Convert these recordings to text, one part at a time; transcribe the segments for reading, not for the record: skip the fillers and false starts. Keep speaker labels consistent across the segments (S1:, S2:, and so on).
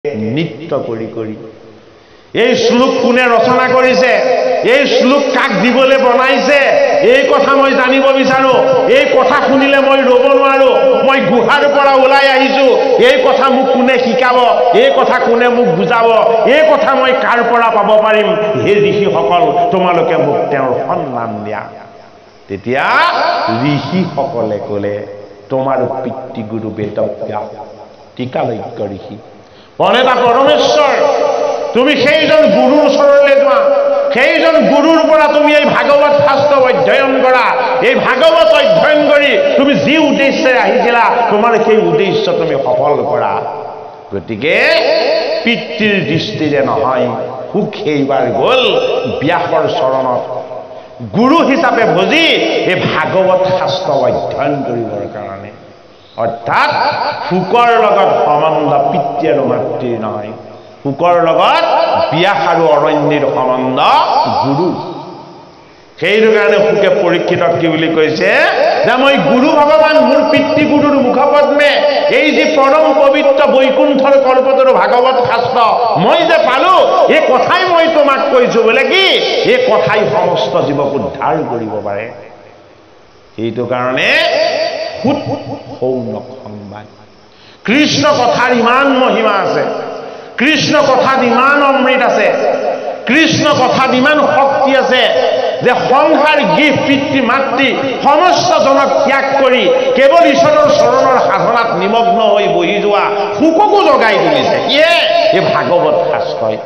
S1: নৃত্য কৰি কৰি এই শ্লোক কোনে ৰচনা কৰিছে এই শ্লোক কাক দিবলৈ বনাইছে এই কথা মই জানিব বিচাৰো এই কথা শুনিলে মই ৰব নোৱাৰো মই গুহাৰ পৰা ওলাই আহিছো এই কথা মোক কোনে শিকাব এই কথা কোনে মোক বুজাব এই কথা মই কাৰ পৰা পাব পাৰিম হে ঋষিসকল তোমালোকে মোক তেওঁৰ সন্মান দিয়া তেতিয়া ঋষিসকলে ক'লে তোমাৰ পিতৃগুৰু বেদব্যাস টিকালজ্ঞ ঋষি প্ৰণেতা পৰমেশ্বৰ তুমি সেইজন গুৰুৰ ওচৰলৈ যোৱা সেইজন গুৰুৰ পৰা তুমি এই ভাগৱত শাস্ত্ৰ অধ্যয়ন কৰা এই ভাগৱত অধ্যয়ন কৰি তুমি যি উদ্দেশ্যে আহিছিলা তোমাৰ সেই উদ্দেশ্য তুমি সফল কৰা গতিকে পিতৃৰ দৃষ্টিৰে নহয় সুখ এইবাৰ গ'ল ব্যাসৰ চৰণত গুৰু হিচাপে ভজি এই ভাগৱত শাস্ত্ৰ অধ্যয়ন কৰিবৰ কাৰণে অৰ্থাৎ সুকৰ লগত সম্বন্ধ পিতৃ আৰু মাতৃৰ নহয় সুকৰ লগত ব্যাস আৰু অৰণ্যৰ সম্বন্ধ গুৰু সেইটো কাৰণে সুকে পৰীক্ষিতক কি বুলি কৈছে যে মই গুৰু ভগৱান মোৰ পিতৃ গুৰুৰ মুখপদ্মে এই যে পৰম পবিত্ৰ বৈকুণ্ঠৰ কল্পতৰ ভাগৱত শাস্ত্ৰ মই যে পালো এই কথাই মই তোমাক কৈছো বোলে কি এই কথাই সমস্ত জীৱক উদ্ধাৰ কৰিব পাৰে সেইটো কাৰণে সৌনক সংবাদ কৃষ্ণ কথাৰ ইমান মহিমা আছে কৃষ্ণ কথাত ইমান অমৃত আছে কৃষ্ণ কথাত ইমান শক্তি আছে যে সংসাৰ গৃহ পিতৃ মাতৃ সমস্ত জনক ত্যাগ কৰি কেৱল ঈশ্বৰৰ চৰণৰ সাধনাত নিমগ্ন হৈ বহি যোৱা সুককো জগাই তুলিছে এই ভাগৱত শাস্ত্ৰই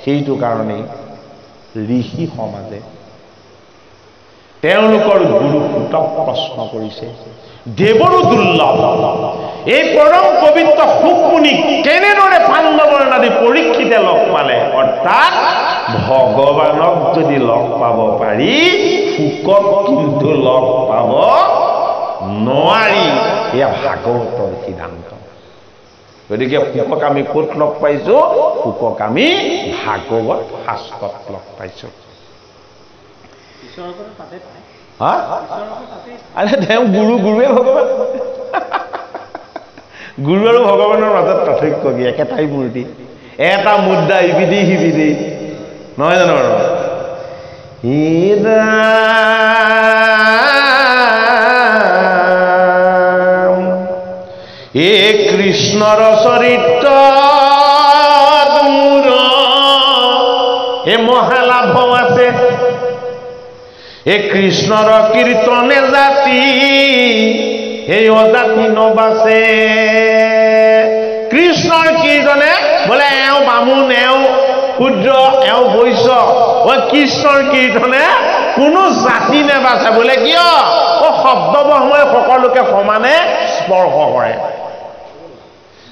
S1: সেইটো কাৰণেই ঋষি সমাজে তেওঁলোকৰ গুৰু সুতক প্ৰশ্ন কৰিছে দেৱৰো দুৰ্লভ এই পৰম পবিত্ৰ সুখ মুনিক কেনেদৰে পাণ্ডৱৰ নাদি পৰীক্ষিতে লগ পালে অৰ্থাৎ ভগৱানক যদি লগ পাব পাৰি সুকক কিন্তু লগ পাব নোৱাৰি এয়া ভাগৱতৰ সিদ্ধান্ত গতিকে সুকক আমি ক'ত লগ পাইছো সুকক আমি ভাগৱত শাস্ত্ৰত লগ পাইছো তেওঁ গুৰুৱে ভগৱান গুৰু আৰু ভগৱানৰ মাজত পাৰ্থক্য কি একেটাই মূৰ্তি এটা মুদ্ৰা ইপিধি সিপিধি নহয় জানো বাৰু এই কৃষ্ণৰ চৰিত্ৰ মোৰ এই মহালাভ আছে এই কৃষ্ণৰ কীৰ্তনে জাতি এই অজাতি নবাছে কৃষ্ণৰ কীৰ্তনে বোলে এওঁ বামুণ এওঁ ক্ষুদ্ৰ এওঁ বৈশ্য কৃষ্ণৰ কীৰ্তনে কোনো জাতি নেবাছে বোলে কিয় শব্দবহময় সকলোকে সমানে স্পৰ্শ কৰে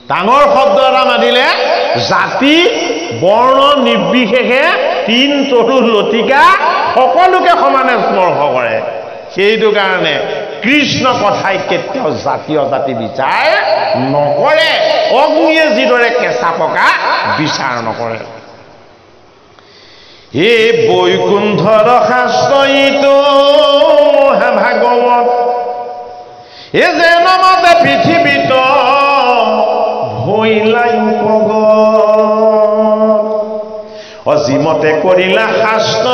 S1: ডাঙৰ শব্দ এটা মাতিলে জাতি বৰ্ণ নিৰ্বিশেষে তিন তৰু লতিকা সকলোকে সমানে স্পৰ্শ কৰে সেইটো কাৰণে কৃষ্ণ কথাই কেতিয়াও জাতি অজাতি বিচাৰ নকৰে অগ্নিয়ে যিদৰে কেঁচা পকা বিচাৰ নকৰে এই বৈকুণ্ঠৰ শাস্ত্ৰ ইটো মহাভাগৱত এই যে নমতে পৃথিৱীত ভৈলাই উপগত অজিমতে কৰিলা শাস্ত্ৰ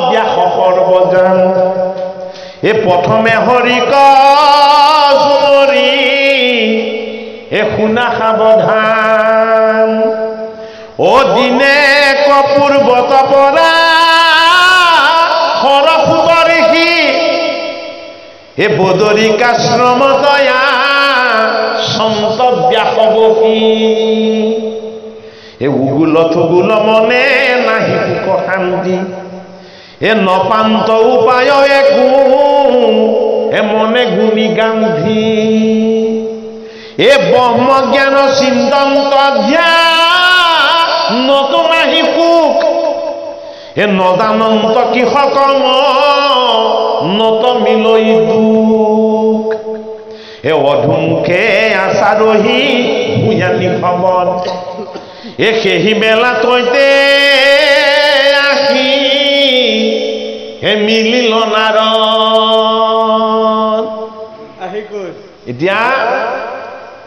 S1: ব্যাস সৰ্বজান এ প্ৰথমে হৰিক জুমৰি এ শুনা সাৱধান অ দিনে কপূৰ্বত পৰা সৰসুত ঋষি এ বদৰিকাশ্ৰমতয়া সন্ত ব্যাস বসী এ উগুল থুগুল মনে নাহি সুখ শান্তি এ নপান্ত উপায় একো এ মনে গুণী গান্ধী এ ব্ৰহ্ম জ্ঞান চিন্তন্ত ধ্যান নতুন আহি সুখ এ নজানন্ত কৃষকম নত মিলৈ দুখ এ অধুমুখে আচাৰহী ভূঞানী খবৰ এ সেহি মেলা তৈতে আহি হে মিলিল নাৰদ এতিয়া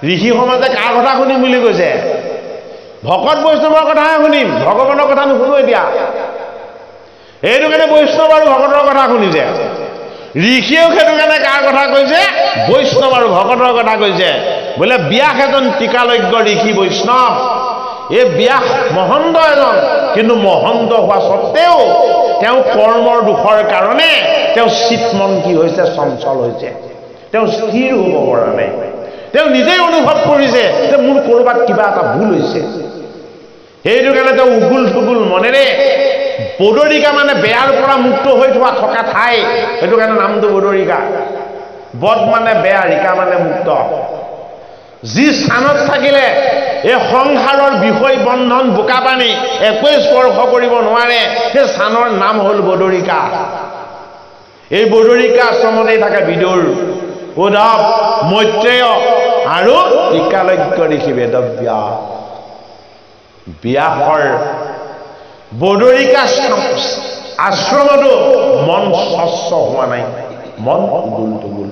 S1: ঋষি সমাজে কাৰ কথা শুনিম বুলি কৈছে ভকত বৈষ্ণৱৰ কথাহে শুনিম, ভগৱানৰ কথা নুশুনো এতিয়া। এইটো কাৰণে বৈষ্ণৱ আৰু ভকতৰ কথা শুনিছে। ঋষিয়েও সেইটো কাৰণে কাৰ কথা কৈছে? বৈষ্ণৱ আৰু ভকতৰ কথা কৈছে। বোলে ব্যাস এজন টিকালজ্ঞ ঋষি বৈষ্ণৱ, এই ব্যাস মহন্ত এজন, কিন্তু মহন্ত হোৱা স্বত্তেও তেওঁ কৰ্মৰ দুখৰ কাৰণে তেওঁ চিতমন কি হৈছে? চঞ্চল হৈছে। তেওঁ স্থিৰ হ'ব পৰা নাই। তেওঁ নিজেই অনুভৱ কৰিছে যে মোৰ ক'ৰবাত কিবা এটা ভুল হৈছে। সেইটো কাৰণে তেওঁ উগুল থুগুল মনেৰে, বদৰিকা মানে বেয়াৰ পৰা মুক্ত হৈ থকা ঠাই, সেইটো কাৰণে নামটো বদৰিকা। বদ মানে বেয়া, ৰিকা মানে মুক্ত। যি স্থানত থাকিলে এই সংসাৰৰ বিষয় বন্ধন বোকা পানী একোৱে স্পৰ্শ কৰিব নোৱাৰে, সেই স্থানৰ নাম হ'ল বদৰিকা। এই বদৰিকা আশ্ৰমতেই থাকে বিদুৰ, উদ্ধৱ, মৈত্ৰেয় আৰু টিকালজ্ঞ ঋষি বেদব্যাস। ব্যাসৰ বদৰিকা আশ্ৰমতো মন স্বচ্ছ হোৱা নাই, মন উগুল টুগুল।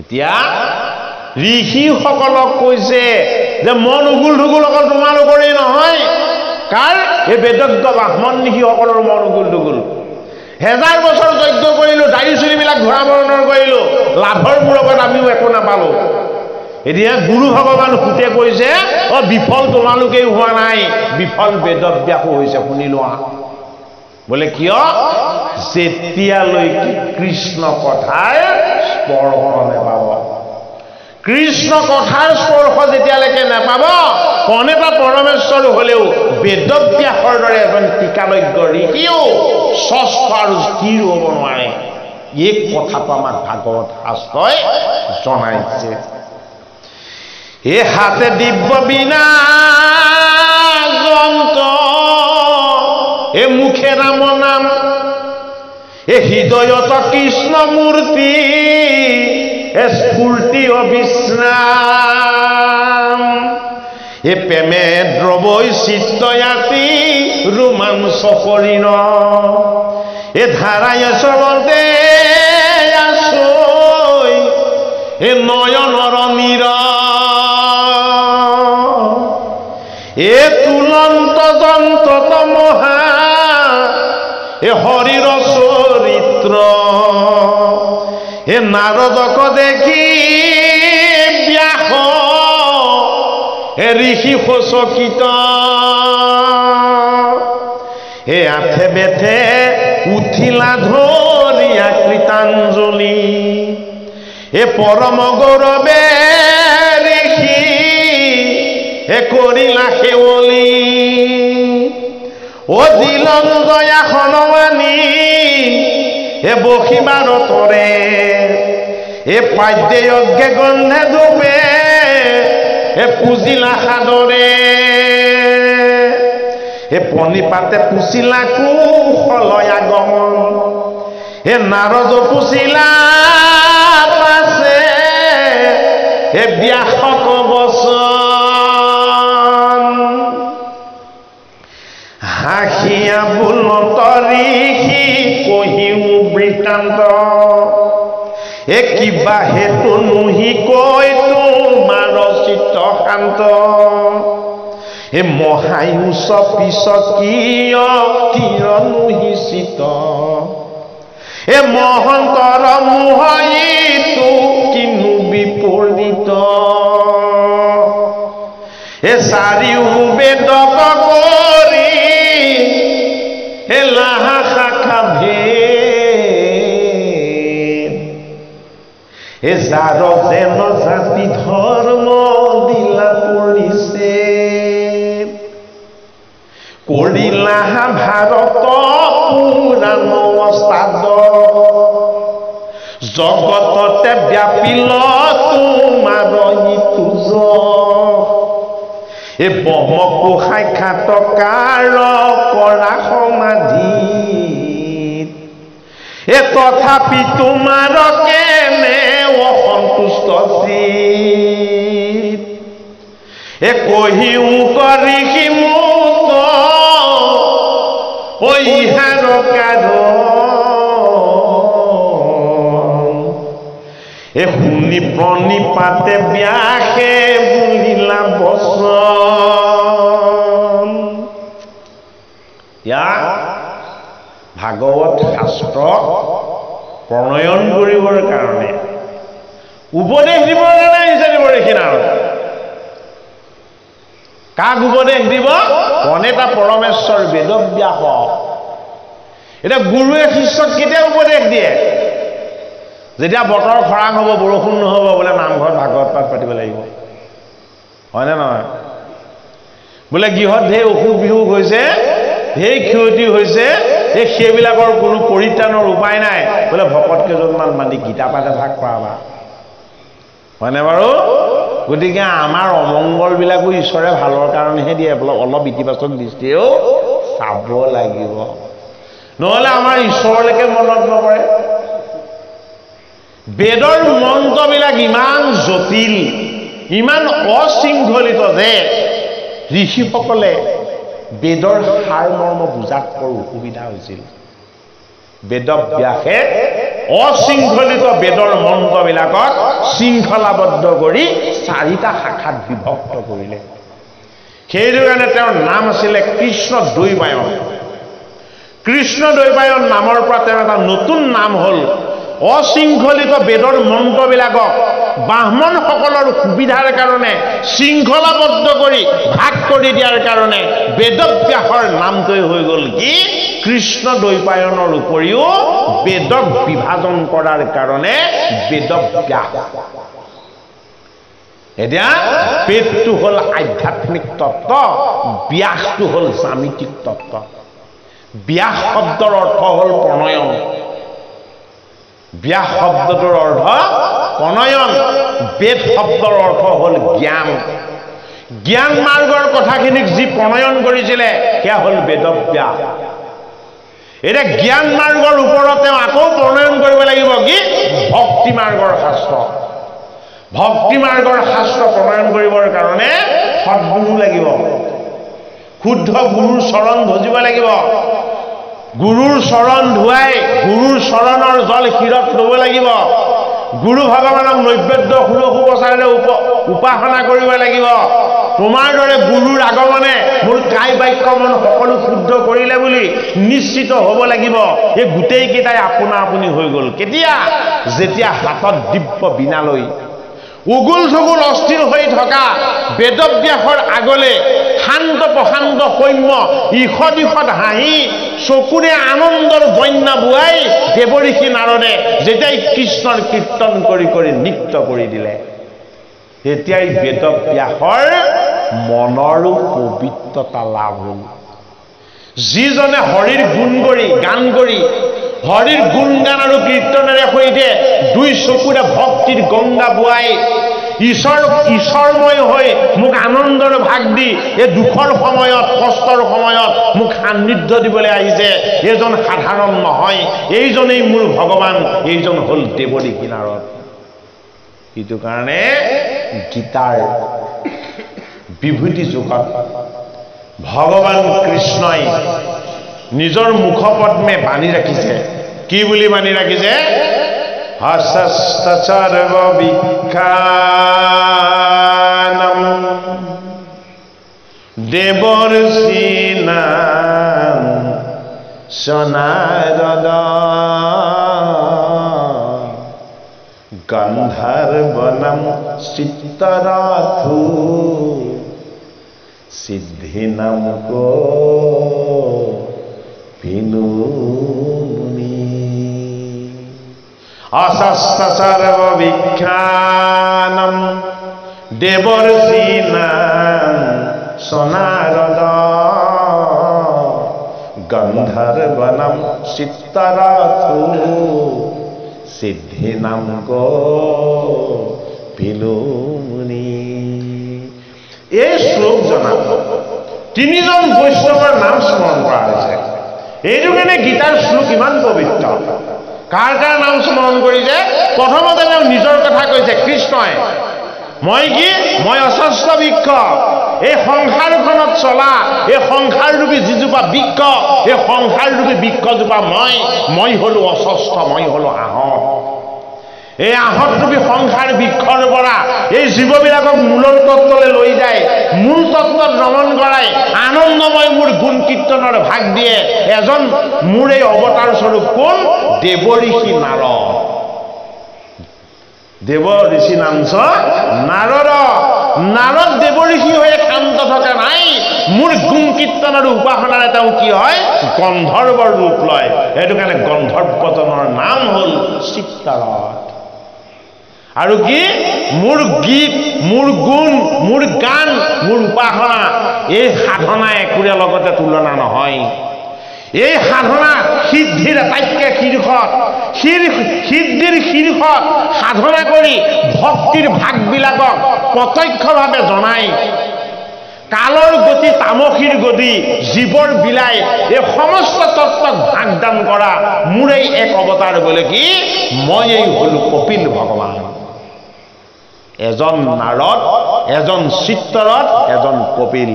S1: এতিয়া ঋষিসকলক কৈছে যে মন উগুল টুগুল অকল তোমালোকৰেই নহয়, কাৰ? এই বেদজ্ঞ ব্ৰাহ্মণ ঋষিসকলৰ মন উগুল টুগুল। 1000 বছৰ যজ্ঞ কৰিলো, দাড়ি চুলিবিলাক ঘোঁৰা বৰণৰ কৰিলো, লাভৰ মূৰত আমিও একো নাপালো। এতিয়া গুৰু ভগৱান সুতে কৈছে, বিফল তোমালোকেই হোৱা নাই, বিফল বেদব্যাসো হৈছে। শুনি লোৱা। বোলে কিয়? যেতিয়ালৈকে কৃষ্ণ কথাৰ স্পৰ্শ নেপাব। কৃষ্ণ কথাৰ স্পৰ্শ যেতিয়ালৈকে নেপাব, কণেটা পৰমেশ্বৰ হলেও বেদব্যাসৰ দৰে এজন টিকালজ্ঞ ঋষিও স্বস্থ আৰু স্থিৰ হ'ব নোৱাৰে। এই কথাটো আমাক ভাগৱত শাস্ত্ৰই জনাইছে। এ হাতে দিব্য বিনা যন্ত্ৰ, এ মুখে ৰাম নাম, এ হৃদয়ত কৃষ্ণ মূৰ্তি, এ স্ফূৰ্তি অবিশ্ৰাম, এ প্ৰেমে দ্ৰৱৈ চিত্তয়াতি ৰোমাঞ্চ কৰিণ, এ ধাৰাই চলতে আছৈ, এ নয়নৰ নীৰ, এ তুলন্ত যন্ত্ৰত মহা, এ হৰিৰ চৰিত্ৰ, এ নাৰদক দেখি ব্যাস, এ ঋষি শোচকিত, এ আঠে বেঠে উঠিলা ধৰিয়া কৃতাঞ্জলি, এ পৰম গৌৰৱে ঋষি, এ কৰিলা সেৱলি, ও দিলঞ্জয়া খনৱানী, এ বসিবাৰ তৰে, এ পাদ্যে যজ্ঞে গন্ধে ধূপে, এ পুজিলা সাদৰে, এ পণিপাতে পুচিলা কুশলয় আগমন, এ নাৰদ পুচিলা পাছে, এ ব্যাসক বচন, হাঁহিয়া বুলত ঋষি কহিও বৃত্তান্ত, এ কিবা হেতু নুহি কৈ তোমাৰ চিত্ত শান্ত, এ মহায়ুষ পিছকীয় কিৰণুহি চিত, এ মহন্তৰ মোহয়িতু কিনো বিপৰীত, এ চাৰিও বেদক কৰি, এ লাহা শাখা ভেদ, এ যাৰ যেন জাতি ধৰ্ম দিলা পৰিছে, কৰিলা ভাৰত পুৰাণ অস্তাদ, জগততে ব্যাপিল তোমাৰ ইতুজ, এ ব্ৰহ্মকো সাক্ষাৎকাৰ কৰা সমাধিত, এ তথাপি তোমাৰ কেনে অসন্তুষ্ট চিত, এ কহিও কৰি সিমুত ইহাৰ কাৰণ, এ শুনি প্ৰণিপাতে ব্যাসে বুলিলা বচন। ইয়াক ভাগৱত শাস্ত্ৰ প্ৰণয়ন কৰিবৰ কাৰণে উপদেশ দিবৰ কাৰণে আহিছে দেৱঋষি নাৰদ। কাক উপদেশ দিব? প্ৰণেতা পৰমেশ্বৰ বেদব্যাস। এতিয়া গুৰুৱে শিষ্যক কেতিয়া উপদেশ দিয়ে? যেতিয়া বতৰ খৰাং হ'ব, বৰষুণ নহ'ব, বোলে নামঘৰত ভাগৱত পাঠ পাতিব লাগিব, হয়নে নহয়? বোলে গৃহত ঢেৰ অসুখ বিসুখ হৈছে, ঢেৰ ক্ষতি হৈছে, সেইবিলাকৰ কোনো পৰিত্ৰাণৰ উপায় নাই, বোলে ভকত কেইজনমান মাতি গীতা পাঠ এভাগ কৰাবা, হয়নে বাৰু? গতিকে আমাৰ অমংগলবিলাকো ঈশ্বৰে ভালৰ কাৰণেহে দিয়ে, বোলে অলপ ইতিবাচক দৃষ্টিয়েও চাব লাগিব, নহ'লে আমাৰ ঈশ্বৰলৈকে মনত নপৰে। বেদৰ মন্ত্ৰবিলাক ইমান জটিল, ইমান অশৃংখলিত যে ঋষিসকলে বেদৰ সাৰ মৰ্ম বুজাত বৰ অসুবিধা হৈছিল। বেদব্যাসে অশৃংখলিত বেদৰ মন্ত্ৰবিলাকক শৃংখলাবদ্ধ কৰি 4টা শাখাত বিভক্ত কৰিলে। সেইটো কাৰণে তেওঁৰ নাম আছিলে কৃষ্ণ দ্বৈপায়ন। কৃষ্ণ দ্বৈপায়ন নামৰ পৰা তেওঁৰ এটা নতুন নাম হ'ল। অশৃংখলিত বেদৰ মন্ত্ৰবিলাকক ব্ৰাহ্মণসকলৰ সুবিধাৰ কাৰণে শৃংখলাবদ্ধ কৰি ভাগ কৰি দিয়াৰ কাৰণে বেদব্যাসৰ নামটোৱে হৈ গ'ল কি? কৃষ্ণ দ্বৈপায়নৰ উপৰিও বেদক বিভাজন কৰাৰ কাৰণে বেদব্যাস। এতিয়া বেদটো হ'ল আধ্যাত্মিক তত্ত্ব, ব্যাসটো হ'ল জ্যামিতিক তত্ত্ব। ব্যাস শব্দৰ অৰ্থ হ'ল প্ৰণয়ন। ব্যাস শব্দটোৰ অৰ্থ প্ৰণয়ন। বেদ শব্দৰ অৰ্থ হ'ল জ্ঞান। জ্ঞান মাৰ্গৰ কথাখিনিক যি প্ৰণয়ন কৰিছিলে সেয়া হ'ল বেদব্যাস। এতিয়া জ্ঞান মাৰ্গৰ ওপৰত তেওঁ আকৌ প্ৰণয়ন কৰিব লাগিব কি? ভক্তি মাৰ্গৰ শাস্ত্ৰ। ভক্তি মাৰ্গৰ শাস্ত্ৰ প্ৰণয়ন কৰিবৰ কাৰণে সদ্গুৰু লাগিব, শুদ্ধ গুৰুৰ চৰণ ভজিব লাগিব। গুৰুৰ চৰণ ধুৱাই গুৰুৰ চৰণৰ জল শিৰত ল'ব লাগিব। গুৰু ভগৱানক নৈবেদ্য ষোড়শোপচাৰেৰে উপাসনা কৰিব লাগিব। তোমাৰ দৰে গুৰুৰ আগমনে মোৰ কায় বাক্য মন সকলো শুদ্ধ কৰিলে বুলি নিশ্চিত হ'ব লাগিব। এই গোটেইকেইটাই আপোনা আপুনি হৈ গ'ল কেতিয়া? যেতিয়া হাতত দিব্য বীণা লৈ উগুল থুগুল অস্থিৰ হৈ থকা বেদব্যাসৰ আগলে শান্ত প্ৰশান্ত সৌম্য ঈষৎ ঈষৎ হাঁহি চকুৰে আনন্দৰ বন্যা বোৱাই দেৱঋষি নাৰদে যেতিয়াই কৃষ্ণৰ কীৰ্তন কৰি কৰি নৃত্য কৰি দিলে, তেতিয়াই বেদব্যাসৰ মনৰো পবিত্ৰতা লাভ হ'ল। যিজনে হৰিৰ গুণ কৰি গান কৰি হৰিৰ গুণ গান আৰু কীৰ্তনেৰে সৈতে দুই চকুৰে ভক্তিৰ গংগা বোৱাই ঈশ্বৰময় হৈ মোক আনন্দৰ ভাগ দি এই দুখৰ সময়ত কষ্টৰ সময়ত মোক সান্নিধ্য দিবলৈ আহিছে, এইজন সাধাৰণ নহয়, এইজনেই মোৰ ভগৱান, এইজন হ'ল দেৱঋষি নাৰদ। সেইটো কাৰণে গীতাৰ বিভূতি যুগত ভগৱান কৃষ্ণই নিজৰ মুখপদ্মে বাণী ৰাখিছে। কি বুলি বাণী ৰাখিছে? হস্ত সৰ্ব বিখ্যানম দেৱৰ্ষি নাম সনাৰদ গন্ধৰ্বনম চিত্তৰথু সিদ্ধি নাম কো বিনুনি অশস্ত সর্ব বিখ্যানম দেবর্ষি নাম সনারদ গন্ধর্বনম চিত্তরথু সিদ্ধি নাম কো বিনুনি। এই শ্লোক জনাত তিনিজন বৈষ্ণৱৰ নাম স্মৰণ কৰা হৈছে। এইটো কাৰণে গীতাৰ শ্লোক ইমান পবিত্ৰ। কাৰ কাৰ নাম স্মৰণ কৰিছে? প্ৰথমতে তেওঁ নিজৰ কথা কৈছে, কৃষ্ণই মই কি? মই অস্বস্থ বৃক্ষ, এই সংসাৰখনত চলা এই সংসাৰৰূপী যিজোপা বৃক্ষ, এই সংসাৰৰূপী বৃক্ষজোপা মই হলো অস্বস্থ, মই হলো আহত। এই আহতৰূপী সংসাৰ বৃক্ষৰ পৰা এই জীৱবিলাকক মূলৰ তত্ত্বলৈ লৈ যায়, মূল তত্ত্বত নমন কৰাই আনন্দময় মোৰ গুণ কীৰ্তনৰ ভাগ দিয়ে এজন মোৰ এই অৱতাৰ স্বৰূপ কোন? দেৱ ঋষি নাৰদ। দেৱ ঋষি নামছ নাৰদ। নাৰদ দেৱ ঋষি হৈ শান্ত থকা নাই, মোৰ গুণ কীৰ্তন আৰু উপাসনাৰে তেওঁ কি হয়? গন্ধৰ্বৰ ৰূপ লয়। সেইটো কাৰণে গন্ধৰ্বজনৰ নাম হ'ল চিত্তৰথ। আৰু কি? মোৰ গীত, মোৰ গুণ, মোৰ গান, মোৰ উপাসনা, এই সাধনা একোৰে লগতে তুলনা নহয়। এই সাধনা সিদ্ধিৰ আটাইতকৈ শীৰ্ষত, সিদ্ধিৰ শীৰ্ষত সাধনা কৰি ভক্তিৰ ভাগবিলাকক প্ৰত্যক্ষভাৱে জনাই কালৰ গতি তামসীৰ গতি জীৱৰ বিলাই এই সমস্ত তত্ত্বক ভাগদান কৰা মোৰ এই এক অৱতাৰ বোলে কি? মই এই হলো কপিল ভগৱান। এজন নাৰদ, এজন চিত্তৰথ, এজন কপিল।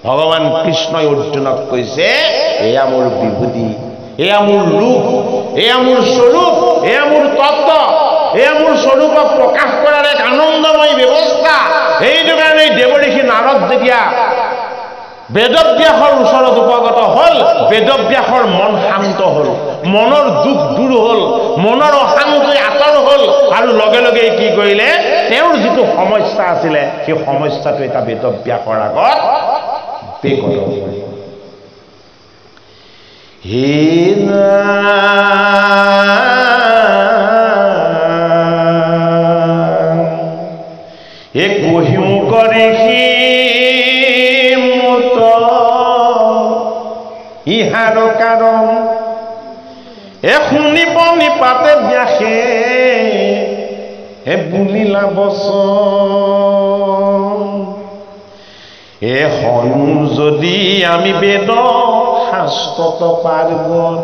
S1: ভগৱান কৃষ্ণই অৰ্জুনক কৈছে এয়া মোৰ বিভূতি, এয়া মোৰ ৰূপ, এয়া মোৰ স্বৰূপ, এয়া মোৰ তত্ত্ব, এয়া মোৰ স্বৰূপক প্ৰকাশ কৰাৰ এক আনন্দময় ব্যৱস্থা। সেইটো কাৰণে দেৱ ঋষি নাৰদ যেতিয়া বেদব্যাসৰ ওচৰত উপগত হ'ল, বেদব্যাসৰ মন শান্ত হ'ল, মনৰ দুখ দূৰ হ'ল, মনৰ অশান্তি আঁতৰ হ'ল, আৰু লগে লগে কি কৰিলে? তেওঁৰ যিটো সমস্যা আছিলে সেই সমস্যাটো এটা বেদব্যাসৰ আগত বেগত হ'ল। হে এ কহিও কৰে মত ইহাৰ কাৰণ এ শুনিব নিপাতে ব্যাসে এ বুলিলা বচন এ হনু যদি আমি বেদ শাস্ত্ৰত পাৰ্গত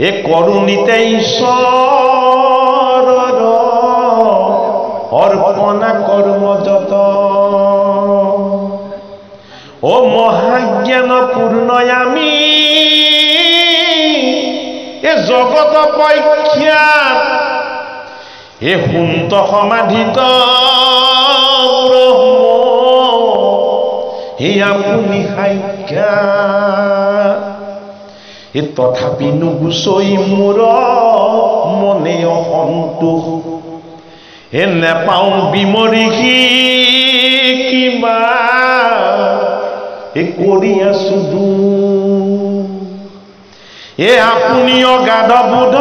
S1: এ কৰুণীতে ঈশ্বৰৰ অৰ্পণা কৰ্ম যত ও মহাজ্ঞান পূৰ্ণ আমি এ জগত পক্ষাত এ সুন্ত সমাধিত ব্ৰহ্ম হে আপুনি সাক্ষাৎ এ তথাপি নুগুচই মোৰ মনে অসন্তোষ এ নেপাওঁ বিমৰিষি কিবা এ কৰি আছো এ আপুনি অগাধ বোধ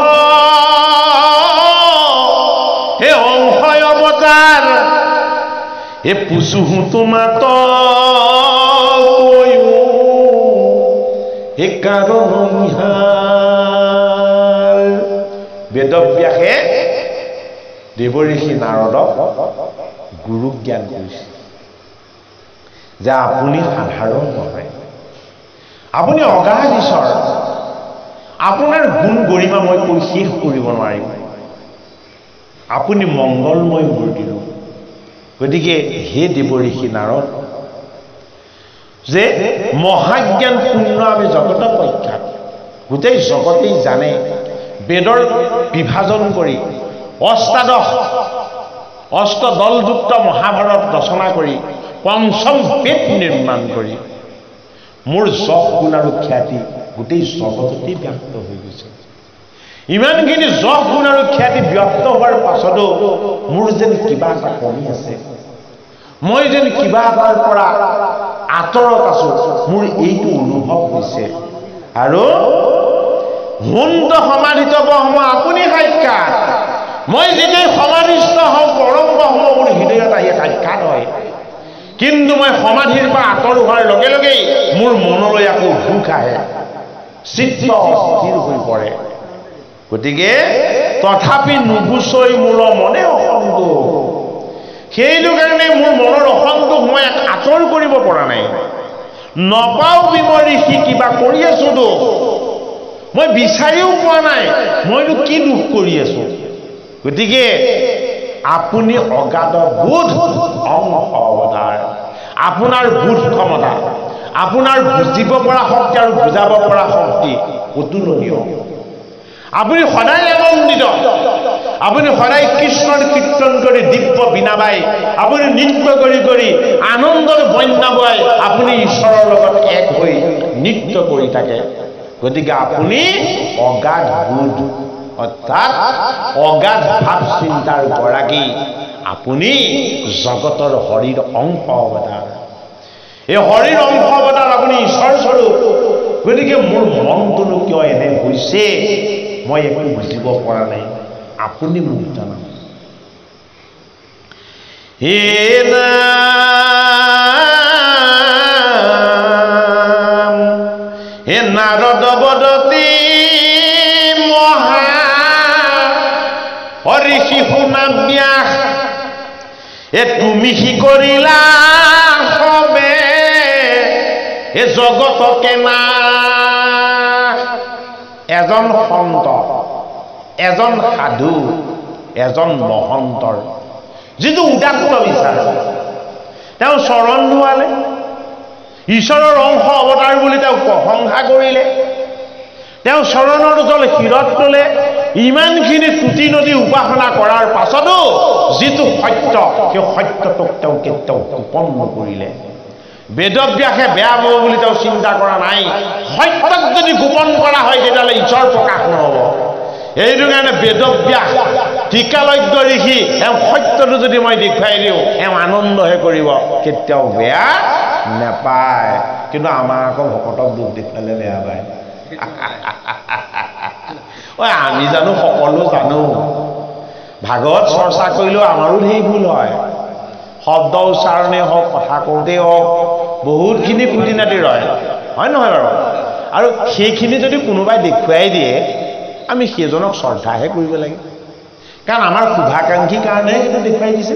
S1: হে অংশয় অৱতাৰ এ পুচুহু তোমাত এ কাৰণ বেদব্যাসে দেৱ ঋষি নাৰদক গুৰু জ্ঞান কৰিছে যে আপুনি সাধাৰণ নহয়, আপুনি অগাধ ঈশ্বৰ, আপোনাৰ গুণ গৰিমা মই কৈ শেষ কৰিব নোৱাৰিম, আপুনি মংগলময় মূৰ্তি। গতিকে হে দেৱ ঋষি নাৰদ, যে মহাজ্ঞান শূন্য আমি জগত প্ৰখ্যাত, গোটেই জগতেই জানে, বেদৰ বিভাজন কৰি অষ্টদলযুক্ত মহাভাৰত ৰচনা কৰি পঞ্চম বেদ নিৰ্মাণ কৰি মোৰ যশ গুণ আৰু খ্যাতি গোটেই জগততেই ব্যক্ত হৈ গৈছে। ইমানখিনি যশ গুণ আৰু খ্যাতি ব্যক্ত হোৱাৰ পাছতো মোৰ যেন কিবা এটা কমি আছে, মই যেন কিবা এটাৰ পৰা আঁতৰত আছো, মোৰ এইটো অনুভৱ হৈছে। আৰু মুণ্ড সমাধিত ব্ৰহ্ম আপুনি সাক্ষাৎ, মই যেতিয়াই সমাধিস্থ হওঁ পৰম ব্ৰহ্ম মোৰ হৃদয়ত আহি সাক্ষাৎ হয়, কিন্তু মই সমাধিৰ পৰা আঁতৰ হোৱাৰ লগে লগেই মোৰ মনলৈ আকৌ দুখ আহে, চিত্ত স্থিৰ হৈ পৰে। গতিকে তথাপি নুগুচই মোৰ মনে অসন্তোষ, সেইটো কাৰণে মোৰ মনৰ অসন্তোষ মই আঁতৰ কৰিব পৰা নাই। নপাওঁ বিমৰিষি কিবা কৰি আছো দুখ, মই বিচাৰিও পোৱা নাই মইনো কি দুখ কৰি আছো। গতিকে আপুনি অগাধ বোধ অংশ অৱতাৰ, আপোনাৰ বোধ ক্ষমতা, আপোনাৰ বুজিব পৰা শক্তি আৰু বুজাব পৰা শক্তি অতুলনীয়। আপুনি সদায় আনন্দিত, আপুনি সদায় কৃষ্ণৰ কীৰ্তন কৰি দিব্য বীণা বাই আপুনি নৃত্য কৰি আনন্দৰ বন্যা বয় আপুনি ঈশ্বৰৰ লগত এক হৈ নৃত্য কৰি থাকে গতিকে আপুনি অগাধ বোধ অৰ্থাৎ অগাধ ভাৱ চিন্তাৰ গৰাকী আপুনি জগতৰ হৰিৰ অংশ অৱতাৰ এই হৰিৰ অংশ অৱতাৰ আপুনি ঈশ্বৰ স্বৰূপ গতিকে মোৰ মনটোনো কিয় এনে হৈছে মই একো বুজিব পৰা নাই আপুনি মোক জনাওক হে নাৰদ বদতি মহা হৰিষি শুনা ব্যাস তুমি কি কৰিলা সবে এ জগতকে না এজন সন্ত এজন সাধু এজন মহন্তৰ যিটো উদাত্ত বিচাৰ তেওঁ চৰণ ধোৱালে ঈশ্বৰৰ অংশ অৱতাৰ বুলি তেওঁ প্ৰশংসা কৰিলে তেওঁ চৰণৰ জল শিৰত তোলে ইমানখিনি তুতি নদী উপাসনা কৰাৰ পাছতো যিটো সত্য সেই সত্যটোক তেওঁ কেতিয়াও গোপন নকৰিলে বেদব্যাসে বেয়া হ'ব বুলি তেওঁ চিন্তা কৰা নাই সত্যক যদি গোপন কৰা হয় তেতিয়াহ'লে ঈশ্বৰ প্ৰকাশ নহ'ব এইটো কাৰণে বেদব্যাস টিকালজ্ঞ ঋষি এওঁ সত্যটো যদি মই দেখুৱাই দিওঁ এওঁ আনন্দহে কৰিব কেতিয়াও বেয়া নেপায় কিন্তু আমাৰ আকৌ ভকতক দুখ দেখুৱালে বেয়া পায় ঐ আমি জানো সকলো জানো ভাগৱত চৰ্চা কৰিলেও আমাৰো ঢেৰ ভুল হয় শব্দ উচ্চাৰণে হওক কথা কওঁতেই হওক বহুতখিনি খুটি নাতি ৰয় হয় নহয় বাৰু আৰু সেইখিনি যদি কোনোবাই দেখুৱাই দিয়ে আমি সেইজনক শ্ৰদ্ধাহে কৰিব লাগে কাৰণ আমাৰ শুভাকাংক্ষীৰ কাৰণে সেইটো দেখুৱাই দিছে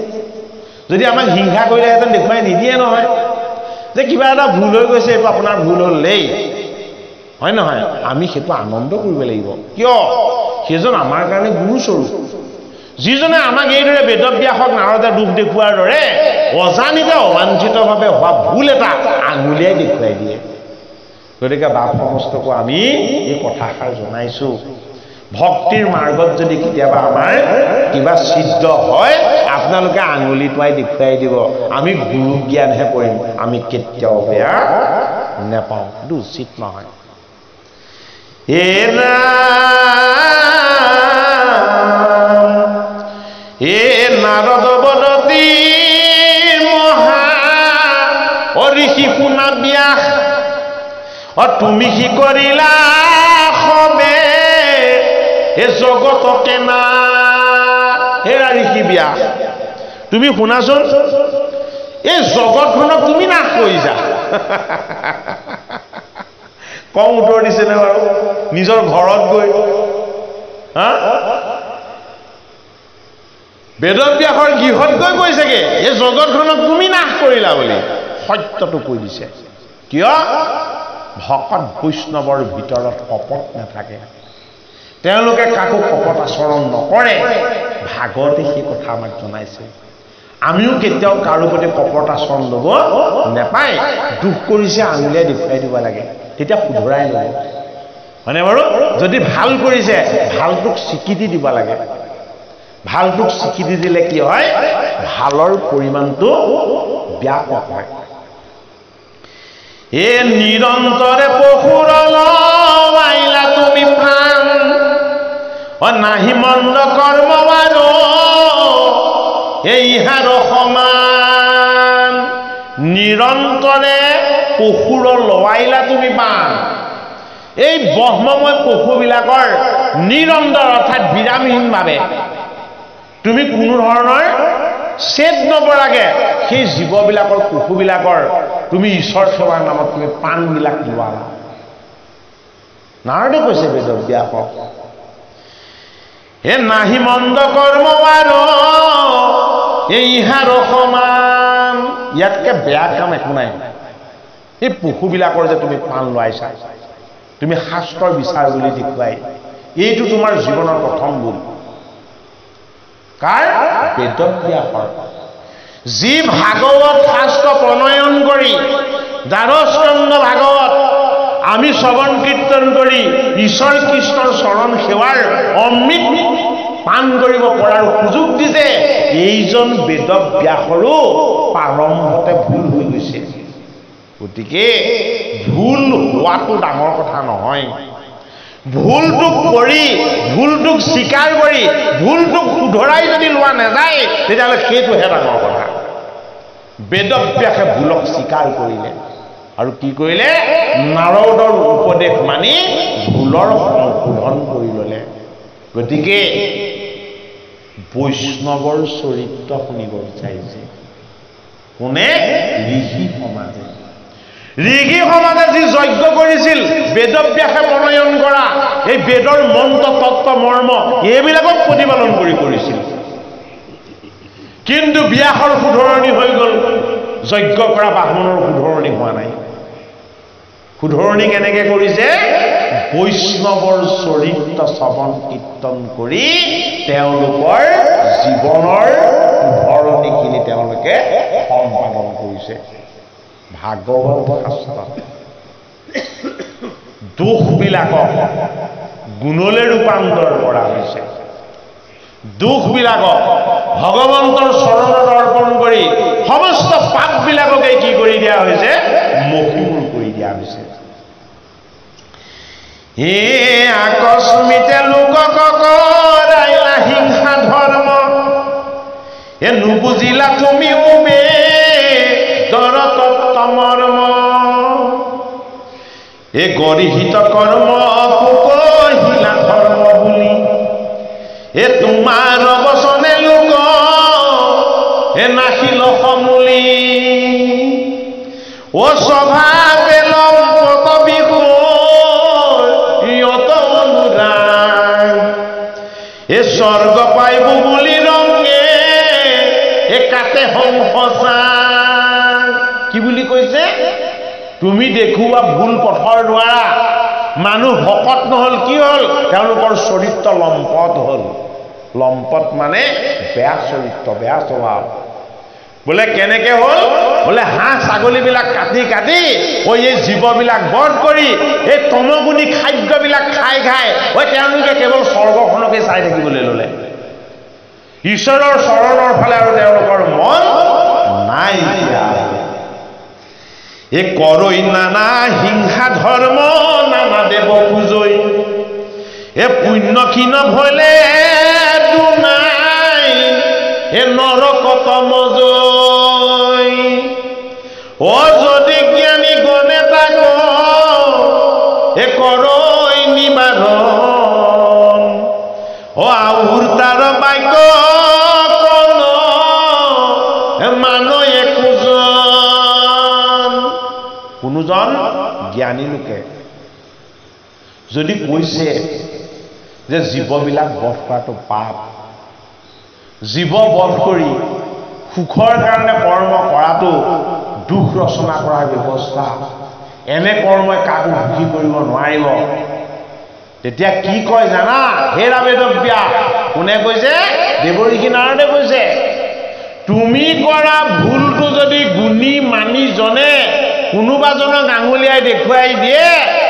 S1: যদি আমাক হিংসা কৰিলেহেঁতেন দেখুৱাই নিদিয়ে নহয় যে কিবা এটা ভুল হৈ গৈছে এইটো আপোনাৰ ভুল হ'ল দেই হয় নহয় আমি সেইটো আনন্দ কৰিব লাগিব কিয় সেইজন আমাৰ কাৰণে গুৰুস্বৰূপ যিজনে আমাক এইদৰে বেদব্যাসক নাৰদে দুখ দেখুৱাৰ দৰে অজানিতে অবাঞ্ছিতভাৱে হোৱা ভুল এটা আঙুলিয়াই দেখুৱাই দিয়ে গতিকে বাপ সমস্তকো আমি এই কথাষাৰ জনাইছোঁ ভক্তিৰ মাৰ্গত যদি কেতিয়াবা আমাৰ কিবা সিদ্ধ হয় আপোনালোকে আঙুলি টুৱাই দেখুৱাই দিব আমি গুৰু জ্ঞানহে কৰিম আমি কেতিয়াও বেয়া নেপাওঁ এইটো উচিত নহয় হে নাৰদ বদতি মহা হৰিষি শুনা ব্যাস তুমি কি কৰিলা সবে এ জগতকে না হে ঋষি ব্যাস তুমি শুনাচোন এই জগতখনক তুমি নাশ কৰিছা কম উত্তৰ দিছেনে বাৰু নিজৰ ঘৰত গৈ হা বেদব্যাসৰ গৃহত গৈ কৈছেগে এই জগতখনক তুমি নাশ কৰিলা বুলি সত্যটো কৈ দিছে কিয় ভকত বৈষ্ণৱৰ ভিতৰত কপট নাথাকে তেওঁলোকে কাকো কপট আচৰণ নকৰে ভাগৱতে সেই কথা আমাক জনাইছে আমিও কেতিয়াও কাৰো প্ৰতি কপট আচৰণ ল'ব নেপায় দুখ কৰিছে আঙুলিয়াই দেখুৱাই দিব লাগে তেতিয়া শুধৰাই ল'ব হয়নে বাৰু যদি ভাল কৰিছে ভালটোক স্বীকৃতি দিব লাগে ভালটোক স্বীকৃতি দিলে কি হয় ভালৰ পৰিমাণটো ব্যাপক হয় এ নিৰন্তৰে পশুৰ লৱাইলা তুমি প্ৰাণ নাহি মন্দ কৰ্ম আৰু ইহাৰ সমান নিৰন্তৰে পশুৰ লৱাইলা তুমি প্ৰাণ এই ব্ৰহ্মময় পশুবিলাকৰ নিৰন্তৰ অৰ্থাৎ বিৰামহীনভাৱে তুমি কোনো ধৰণৰ চেদ নপৰাকে সেই জীৱবিলাকৰ পশুবিলাকৰ তুমি ঈশ্বৰ সেৱাৰ নামত তুমি প্ৰাণবিলাক লোৱালা নাৰদে কৈছে বেদব্যাসক হে নাহি মন্দ কৰ্ম আৰু ইহাৰ সমান ইয়াতকে বেয়া কাম একো নাই এই পশুবিলাকৰ যে তুমি প্ৰাণ লোৱাইছা তুমি শাস্ত্ৰৰ বিচাৰ বুলি দেখুৱাই এইটো তোমাৰ জীৱনৰ প্ৰথম ভুল কাৰ বেদব্যাসৰ যি ভাগৱত শাস্ত্ৰ প্ৰণয়ন কৰি দ্বাদশস্কন্ধ ভাগৱত আমি শ্ৰৱণ কীৰ্তন কৰি ঈশ্বৰ কৃষ্ণৰ চৰণ সেৱাৰ অমৃত পান কৰিব পৰাৰ সুযোগ দিছে এইজন বেদব্যাসৰো প্ৰাৰম্ভতে ভুল হৈ গৈছে গতিকে ভুল হোৱাটো ডাঙৰ কথা নহয় ভুলটোক কৰি ভুলটোক স্বীকাৰ কৰি ভুলটোক শুধৰাই যদি লোৱা নাযায় তেতিয়াহ'লে সেইটোহে ডাঙৰ কথা বেদব্যাসে ভুলক স্বীকাৰ কৰিলে আৰু কি কৰিলে নাৰদৰ উপদেশ মানি ভুলৰ সংশোধন কৰি ল'লে গতিকে বৈষ্ণৱৰ চৰিত্ৰ শুনিব বিচাৰিছে কোনে ঋষি সমাজে যি যজ্ঞ কৰিছিল বেদব্যাসে প্ৰণয়ন কৰা এই বেদৰ মন্ত্ৰ তত্ত্ব মৰ্ম এইবিলাকক প্ৰতিপালন কৰিছিল কিন্তু ব্যাসৰ শুধৰণি হৈ গ'ল যজ্ঞ কৰা ব্ৰাহ্মণৰ শুধৰণি হোৱা নাই শুধৰণি কেনেকৈ কৰিছে বৈষ্ণৱৰ চৰিত্ৰ শ্ৰৱণ কীৰ্তন কৰি তেওঁলোকৰ জীৱনৰ শুধৰণিখিনি তেওঁলোকে সম্পাদন কৰিছে ভাগৱত শাস্ত্ৰ দুখবিলাকক গুণলৈ ৰূপান্তৰ কৰা হৈছে দুখবিলাকক ভগৱন্তৰ চৰণত অৰ্পণ কৰি সমস্ত পাপবিলাককে কি কৰি দিয়া হৈছে মহিমূল কৰি দিয়া হৈছে হে আকস্মিতে লোকক কৰাইলা হিংসা ধৰ্ম এ নুবুজিলা তুমিও মে তত্ত্বমৰ্ম এ গৰিহিত কৰ্ম কহিলা ধৰ্ম বুলি এ তোমাৰ বচনে লোক এ নাখিল সমূলি ও স্বভাৱে লম্পট বিষয়ত অনুৰাগ এ স্বৰ্গ পাইব বুলি ৰঙে এ কাটে সংসা কি বুলি কৈছে তুমি দেখুওৱা ভুল পথৰ দ্বাৰা মানুহ ভকত নহল কি হল তেওঁলোকৰ চৰিত্ৰ লম্পট হল লম্পট মানে বেয়া চৰিত্ৰ বেয়া স্বভাৱ বোলে কেনেকে হল বোলে হাঁহ ছাগলীবিলাক কাটি কাটি ওই এই জীৱবিলাক বধ কৰি এই তমগুণী খাদ্যবিলাক খাই খাই ওই তেওঁলোকে কেৱল স্বৰ্গখনকে চাই থাকিবলৈ ললে ঈশ্বৰৰ চৰণৰ ফালে আৰু তেওঁলোকৰ মন নাই এ কৰৈ নানা হিংসা ধৰ্ম নানা দেৱ পূজৈ এ পুণ্য ক্ষীণ ভলে দুনাই এ নৰকত মজৈ ও যদি জ্ঞানী গণে তাক এ কৰৈ নিবাৰণ ও আউৰ তাৰ বাক্য কন মানয়ে কোনোজন জ্ঞানী লোকে যদি কৈছে যে জীৱবিলাক বধ কৰাটো পাপ জীৱ বধ কৰি সুখৰ কাৰণে কৰ্ম কৰাটো দুখ ৰচনা কৰাৰ ব্যৱস্থা এনে কৰ্মই কাকো সুখী কৰিব নোৱাৰিব তেতিয়া কি কয় জানা হেৰা বেদব্যাস কোনে কৈছে দেৱঋষি নাৰদে কৈছে তুমি কৰা ভুলটো যদি গুণী মানি জনে কোনোবাজনক আঙুলিয়াই দেখুৱাই দিয়ে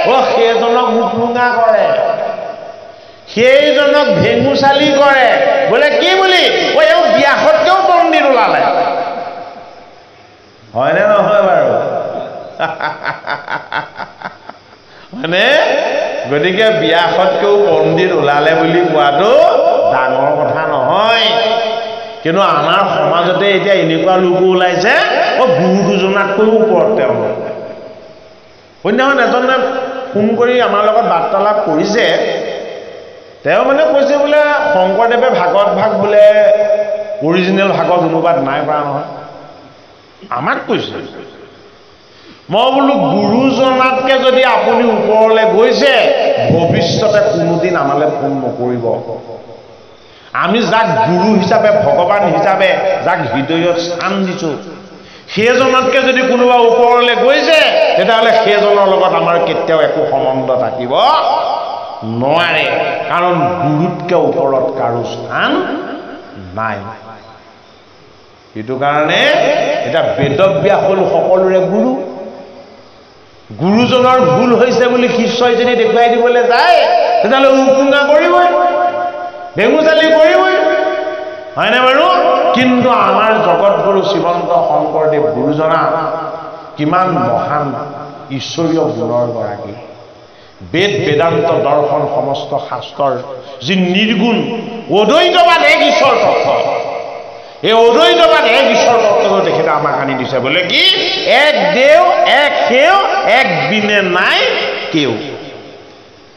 S1: ও সেইজনক মুখলুঙা কৰে সেইজনক ভেঙুচালি কৰে বোলে কি বুলি ও এওঁ ব্যাসতকেও পণ্ডিত ওলালে হয়নে নহয় বাৰু মানে গতিকে ব্যাসতকেও পণ্ডিত ওলালে বুলি কোৱাটো ডাঙৰ কথা নহয় কিন্তু আমাৰ সমাজতে এতিয়া এনেকুৱা লোক ওলাইছে ও গুৰু দুজনাতকৈও ওপৰত তেওঁলোক অন্যখন এজনে ফোন কৰি আমাৰ লগত বাৰ্তালাপ কৰিছে তেওঁ মানে কৈছে বোলে শংকৰদেৱে ভাগৱত ভাগ বোলে অৰিজিনেল ভাগৱত অনুবাদ নাই কৰা নহয় আমাক কৈছে মই বোলো গুৰুজনাতকে যদি আপুনি ওপৰলৈ গৈছে ভৱিষ্যতে কোনোদিন আমালৈ ফোন নকৰিব আমি যাক গুৰু হিচাপে ভগৱান হিচাপে যাক হৃদয়ত স্থান দিছো সেইজনতকে যদি কোনোবা ওপৰলৈ গৈছে তেতিয়াহ'লে সেইজনৰ লগত আমাৰ কেতিয়াও একো সম্বন্ধ থাকিব নোৱাৰে কাৰণ গুৰুতকে ওপৰত কাৰো স্থান নাই এইটো কাৰণে এটা বেদব্যাস হল সকলোৰে গুৰু গুৰুজনৰ ভুল হৈছে বুলি শিষ্যই যদি দেখুৱাই দিবলৈ যায় তেতিয়াহ'লে উপুঙা কৰিবই বেঙুচালি কৰিবই হয়নে বাৰু কিন্তু আমাৰ জগতগুৰু শ্ৰীমন্ত শংকৰদেৱ গুৰুজনা কিমান মহান ঈশ্বৰীয় গুণৰ গৰাকী বেদ বেদান্ত দৰ্শন সমস্ত শাস্ত্ৰৰ যি নিৰ্গুণ অদ্বৈতবাদ এক ঈশ্বৰ তত্ত্ব এই অদ্বৈতবাদ এক ঈশ্বৰ তত্ত্বটো তেখেতে আমাক আনি দিছে বোলে কি এক দেও এক সেও এক বিনে নাই কেও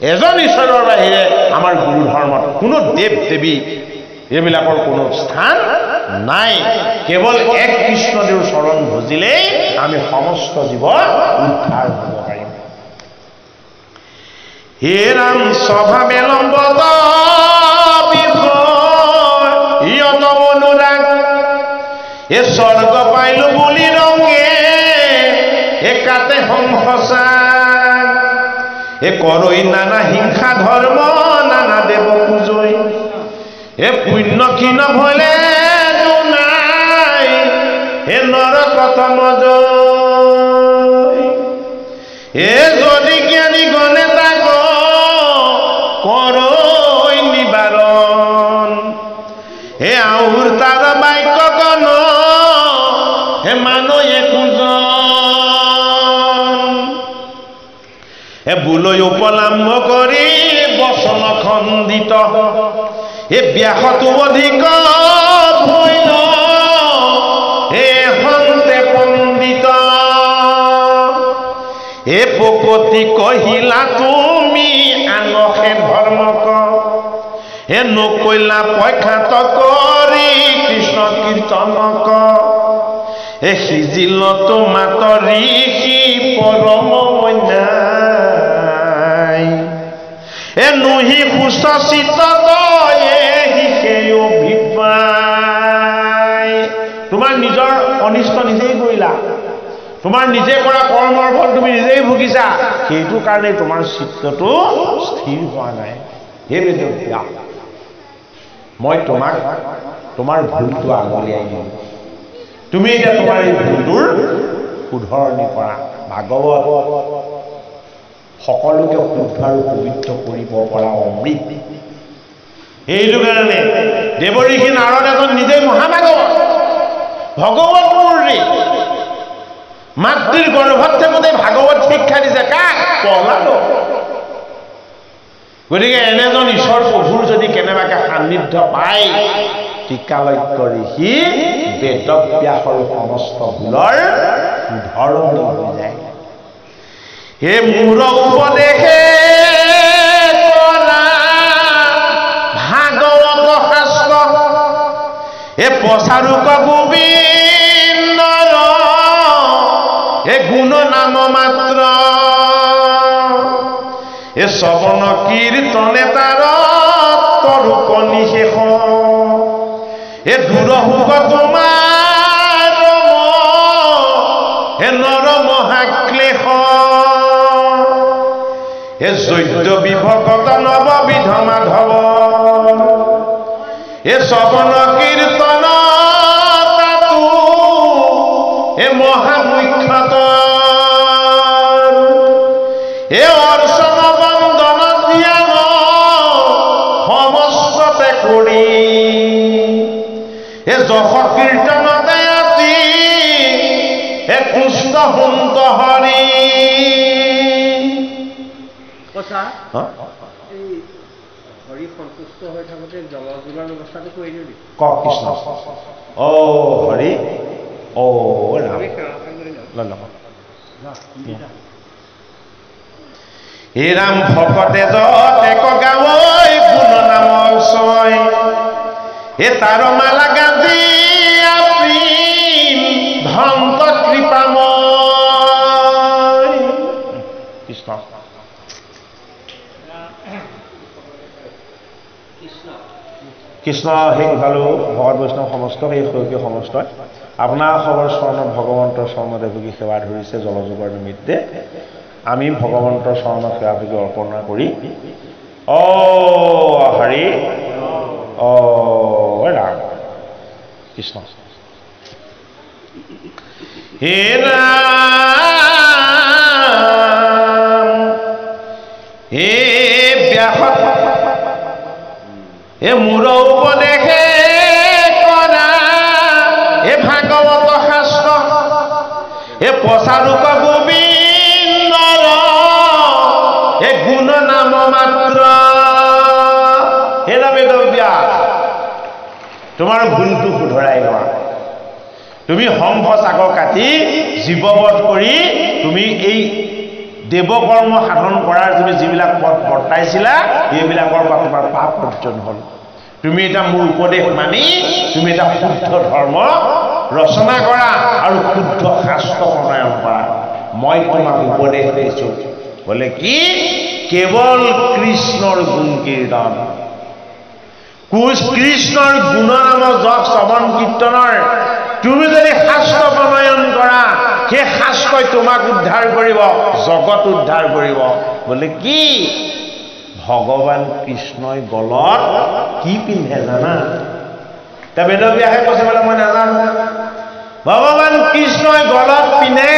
S1: এজন ঈশ্বৰৰ বাহিৰে আমাৰ গুৰু ধৰ্মত কোনো দেৱ দেৱী এইবিলাকৰ কোনো স্থান নাই কেৱল এক কৃষ্ণদেৱৰ চৰণ ভজিলেই আমি সমস্ত জীৱ উদ্ধাৰ হ'ব পাৰিম হে ৰাম স্বভাৱে লম্বত ইয়ত অনুৰাগ এ স্বৰ্গ পাইলো বুলি ৰঙে একাতে সংসচা এ কৰৈ নানা হিংসা ধৰ্ম নানা দেৱ পূজৈ এ পুণ্য ক্ষীণ ভলে নাই এ নৰকত মজৈ এ যদি জ্ঞানী গণে তাক কৰৈ নিবাৰণ হে আউৰ তাৰ বাক্য গণ হে মানুহে কুজন হে বুলৈ উপলম্ব কৰি বচন খণ্ডিত এ ব্যাসতো অধিক ভৈল হে সন্তে পণ্ডিত এ পকতি কহিলা তুমি আনহে ধৰ্মক হে নকৈলা পক্ষাত কৰি কৃষ্ণ কীৰ্তনক এ সিজিল তোমাত ঋষি পৰম অন্যায় এ নুহি সুস্থ চিত্ত তোমাৰ নিজৰ অনিষ্ট নিজেই কৰিলা তোমাৰ নিজে কৰা কৰ্মৰ ফল তুমি নিজেই ভুগিছা সেইটো কাৰণে তোমাৰ চিত্তটো স্থিৰ হোৱা নাই হে বেদব্যাস মই তোমাক তোমাৰ ভুলটো আঙুলিয়াই দিম তুমি এতিয়া তোমাৰ এই ভুলটোৰ শুধৰণি কৰা ভাগৱত সকলোকে শুদ্ধ আৰু পবিত্ৰ কৰিব পৰা অমৃত এইটো কাৰণে দেৱঋষি নাৰদ এজন নিজেই মহাভাগৱত ভগৱত মূৰ্তি মাতৃৰ গৰ্ভত থাকোঁতে ভাগৱত শিক্ষা দিছে কাক প্ৰহ্লাদক গতিকে এনেজন ঈশ্বৰ প্ৰভুৰ যদি কেনেবাকে সান্নিধ্য পায় টিকালজ্ঞ ঋষি বেদব্যাসৰ সমস্ত ভুলৰ শুধৰণি হৈ যায় হে মূৰ উপদেশে ভাগৱত শাস্ত্ৰ হে প্ৰচাৰক গোবিন্দৰ হে গুণ নাম মাত্ৰ এ শ্ৰৱণ কীৰ্তনে তাৰ তৰুক নিশেষ এ দুৰহুক তোমাৰ হে নৰ মহাক্লেশ এ যজ্ঞ বিভকত নৱবিধ মাধৱ এ শ্ৰৱণ কীৰ্তন তাতো এ মহামুখ্যত এ অৰ্চন বন্দন ধ্যান সমস্ততে কৰি এ যশ কীৰ্তনতে আতি এ কুষ্ঠ সুন্ত হৰি
S2: কথা এই হৰি সন্তুষ্ট হৈ থাকোঁতে জলযোগাৰ ব্যৱস্থাটো কৰি দিওঁ
S1: কওক কৃষ্ণ অ হৰি অ ৰাম হে ৰাম ভকতে যতে গাৱৈ গুণ নাম ছয় হে তাৰ মালা গাজি ধন্ত কৃপাময় কৃষ্ণ কৃষ্ণ সেই ভালো ভগত বৈষ্ণৱ সমস্ত সেই সৈকীয় সমস্ত আপোনাৰ খবৰ চৰণত ভগৱন্তৰ চৰণত এভুগী সেৱা ধৰিছে জলযোগৰ নিমিত্তে আমি ভগৱন্তৰ চৰণত সেৱাভুগী অৰ্পণা কৰি অ হৰি অ ৰাম কৃষ্ণ হে ৰাম হে ব্যাস এ মূৰ উপদেশে কৰা এ ভাগৱত শাস্ত্ৰ এ প্ৰচাৰক গোবিন্দৰ এ গুণ নাম মাত্ৰ হেৰা বেদব্যাস তোমাৰ ভুলটো শুধৰাই লোৱা তুমি হংস চাকৰ কাটি জীৱবধ কৰি তুমি এই দেৱকৰ্ম সাধন কৰাৰ তুমি যিবিলাক পথ বৰ্তাইছিলা এইবিলাকৰ পৰা তোমাৰ পাপ অৰ্জন হ'ল তুমি এটা মোৰ উপদেশ মানি তুমি এটা শুদ্ধ ধৰ্ম ৰচনা কৰা আৰু শুদ্ধ শাস্ত্ৰ প্ৰণয়ন কৰা মই তোমাক উপদেশ দিছোঁ বোলে কি কেৱল কৃষ্ণৰ গুণ কীৰ্তন কৃষ্ণৰ গুণনাম যশ শ্ৰৱণ কীৰ্তনৰ তুমি যদি শাস্ত্ৰ প্ৰণয়ন কৰা সেই শাস্ত্ৰই তোমাক উদ্ধাৰ কৰিব জগত উদ্ধাৰ কৰিব বোলে কি ভগৱান কৃষ্ণই গলত কি পিন্ধে জানা তা বেদব্যাসে কৈছে বোলে মই নাজানো ভগৱান কৃষ্ণই গলত পিন্ধে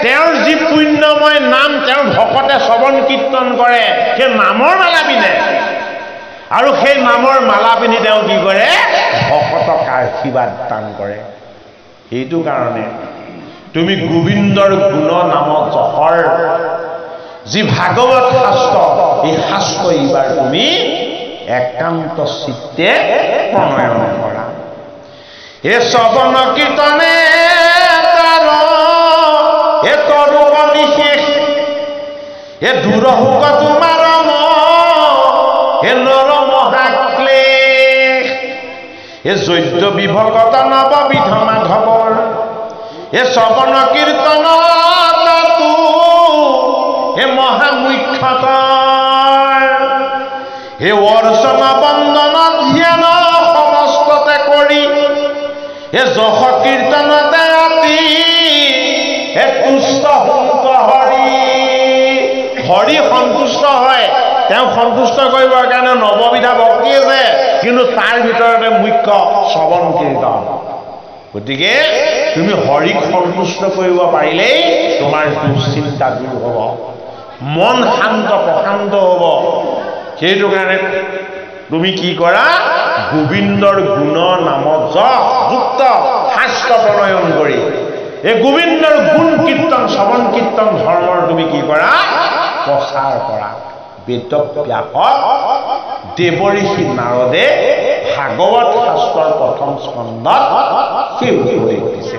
S1: তেওঁৰ যি পুণ্যময় নাম তেওঁৰ ভকতে শ্ৰৱণ কীৰ্তন কৰে সেই নামৰ মালা পিন্ধে আৰু সেই নামৰ মালা পিন্ধি তেওঁ কি কৰে ভকতক আশীৰ্বাদ দান কৰে এইটো কাৰণে তুমি গোবিন্দৰ গুণ নাম যশৰ যি ভাগৱত শাস্ত্ৰ এই শাস্ত্ৰ এইবাৰ তুমি একান্ত চিত্তে প্ৰণয়ন কৰা এ শ্ৰৱণ কীৰ্তনে তাৰ এ তৰুপ নিশেষ এ দূৰ হোক তোমাৰ হে নৰ মহাক্লেশ এ যজ্ঞ বিভগত নৱবিধ মাধৱৰ এ শ্ৰৱণ কীৰ্তন তাতো হে মহামুখ্যতৰ হে অৰ্চন বন্দন ধ্যান সমস্ততে কৰি হে যশ কীৰ্তনতে ৰাতি হে তুষ্ট সন্ত হৰি হৰি সন্তুষ্ট হয় তেওঁ সন্তুষ্ট কৰিবৰ কাৰণে নৱবিধা ভক্তি আছে কিন্তু তাৰ ভিতৰতে মুখ্য শ্ৰৱণ কীৰ্তন গতিকে তুমি হৰিক সন্তুষ্ট কৰিব পাৰিলেই তোমাৰ দুশ্চিন্তা দূৰ হ'ব মন শান্ত প্ৰশান্ত হ'ব সেইটো কাৰণে তুমি কি কৰা গোবিন্দৰ গুণ নাম যুক্ত শাস্ত্ৰ প্ৰণয়ন কৰি এই গোবিন্দৰ গুণ কীৰ্তন শ্ৰৱণ কীৰ্তন ধৰ্মৰ তুমি কি কৰা প্ৰচাৰ কৰা বেদব্যাসক দেৱঋষি নাৰদে ভাগৱত শাস্ত্ৰৰ প্ৰথম স্কন্ধত সেই উপদেশ দিছে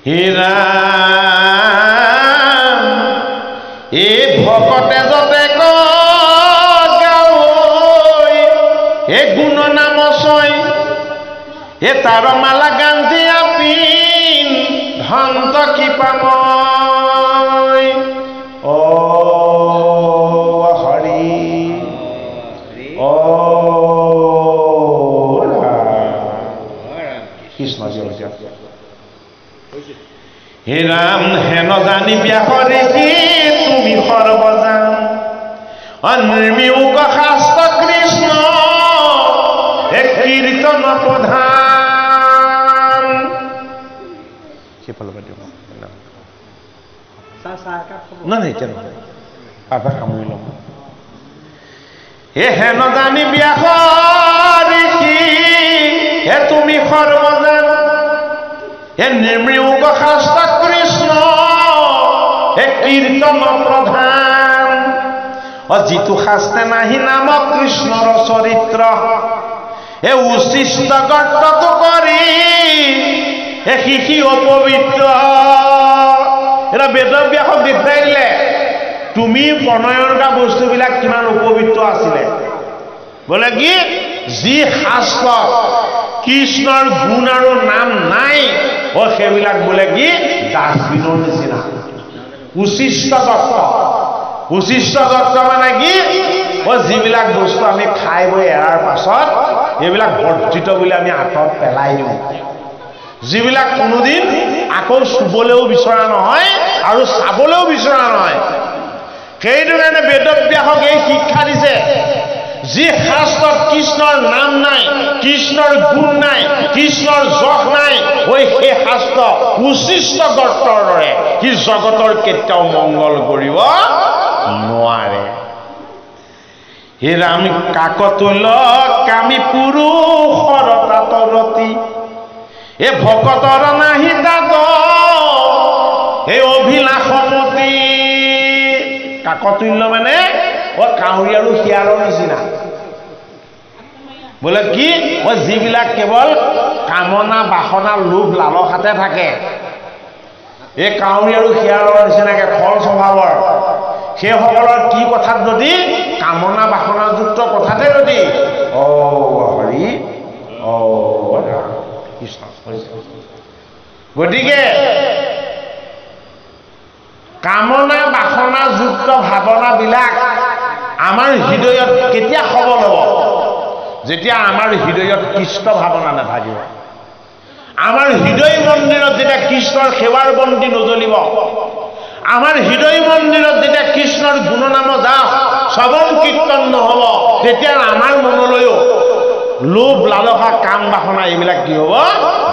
S1: হে ৰাম এই ভকতে যতে গাৱৈ এই গুণ নাম ছয় এ তাৰ মালা গান্ধী আপিন ধন্ত কৃপাময় ও হৰি ও কৃষ্ণ হে ৰাম হেন জানি ব্যাসৰে কি তুমি সৰ্বজান অনিৰ্মিউক শাস্ত্ৰ কৃষ্ণ হে কীৰ্তন প্ৰধান সেইফালৰ পৰা দিওঁ নাই এতিয়া নহয় আধা কামুৰি ল'ম হে হেন জানি ব্যাসৰে কি হে তুমি সৰ্বজান হে নিৰ্মৃগ শাস্ত্ৰ কৃষ্ণ হে কীৰ্তন প্ৰধান যিটো শাস্ত্ৰে নাহি নাম কৃষ্ণৰ চৰিত্ৰ হে উচিষ্ট গৰ্তটো কৰি হে শিশি অপবিত্ৰ এটা বেদব্যাসক দেখুৱাই দিলে তুমি প্ৰণয়ন কৰা বস্তুবিলাক কিমান অপবিত্ৰ আছিলে বোলে কি যি শাস্ত্ৰ কৃষ্ণৰ গুণ আৰু নাম নাই সেইবিলাক বোলে কি ডাষ্টবিনৰ নিচিনা উচিষ্ট দত্ত মানে কি যিবিলাক বস্তু আমি খাই বৈ এৰাৰ পাছত এইবিলাক বৰ্জিত বুলি আমি আঁতৰত পেলাই দিওঁ যিবিলাক কোনোদিন আকৌ চুবলৈও বিচৰা নহয় আৰু চাবলৈও বিচৰা নহয় সেইটো কাৰণে বেদব্যাসক এই শিক্ষা দিছে যি শাস্ত্ৰত কৃষ্ণৰ নাম নাই কৃষ্ণৰ গুণ নাই কৃষ্ণৰ যশ নাই সেই শাস্ত্ৰ উচিষ্ট গৰ্তৰ দৰে সি জগতৰ কেতিয়াও মংগল কৰিব নোৱাৰে হে ৰাম কাকতুল্য কামি পুৰুষৰ তাতৰতি এ ভকতৰ নাহি তাত এই অভিলাষমতি কাকতুল্য মানে কাউৰী আৰু শিয়ালৰ নিচিনা বোলে কি যিবিলাক কেৱল কামনা বাসনা লোভ লালসাতে থাকে এই কাউৰী আৰু শিয়ালৰ নিচিনাকে খল স্বভাৱৰ সেইসকলৰ কি কথাত যদি কামনা বাসনাযুক্ত কথাতে যদি হৰি কৃষ্ণ গতিকে কামনা বাসনাযুক্ত ভাৱনাবিলাক আমাৰ হৃদয়ত কেতিয়া সবল হ'ব যেতিয়া আমাৰ হৃদয়ত কৃষ্ণ ভাৱনা নাথাকিব আমাৰ হৃদয় মন্দিৰত যেতিয়া কৃষ্ণৰ সেৱাৰ বন্তি নজ্বলিব আমাৰ হৃদয় মন্দিৰত যেতিয়া কৃষ্ণৰ গুণনাম যাওঁ শ্ৰৱণ কীৰ্তন নহ'ব তেতিয়া আমাৰ মনলৈও লোভ লালসা কাম বাসনা এইবিলাক কি হ'ব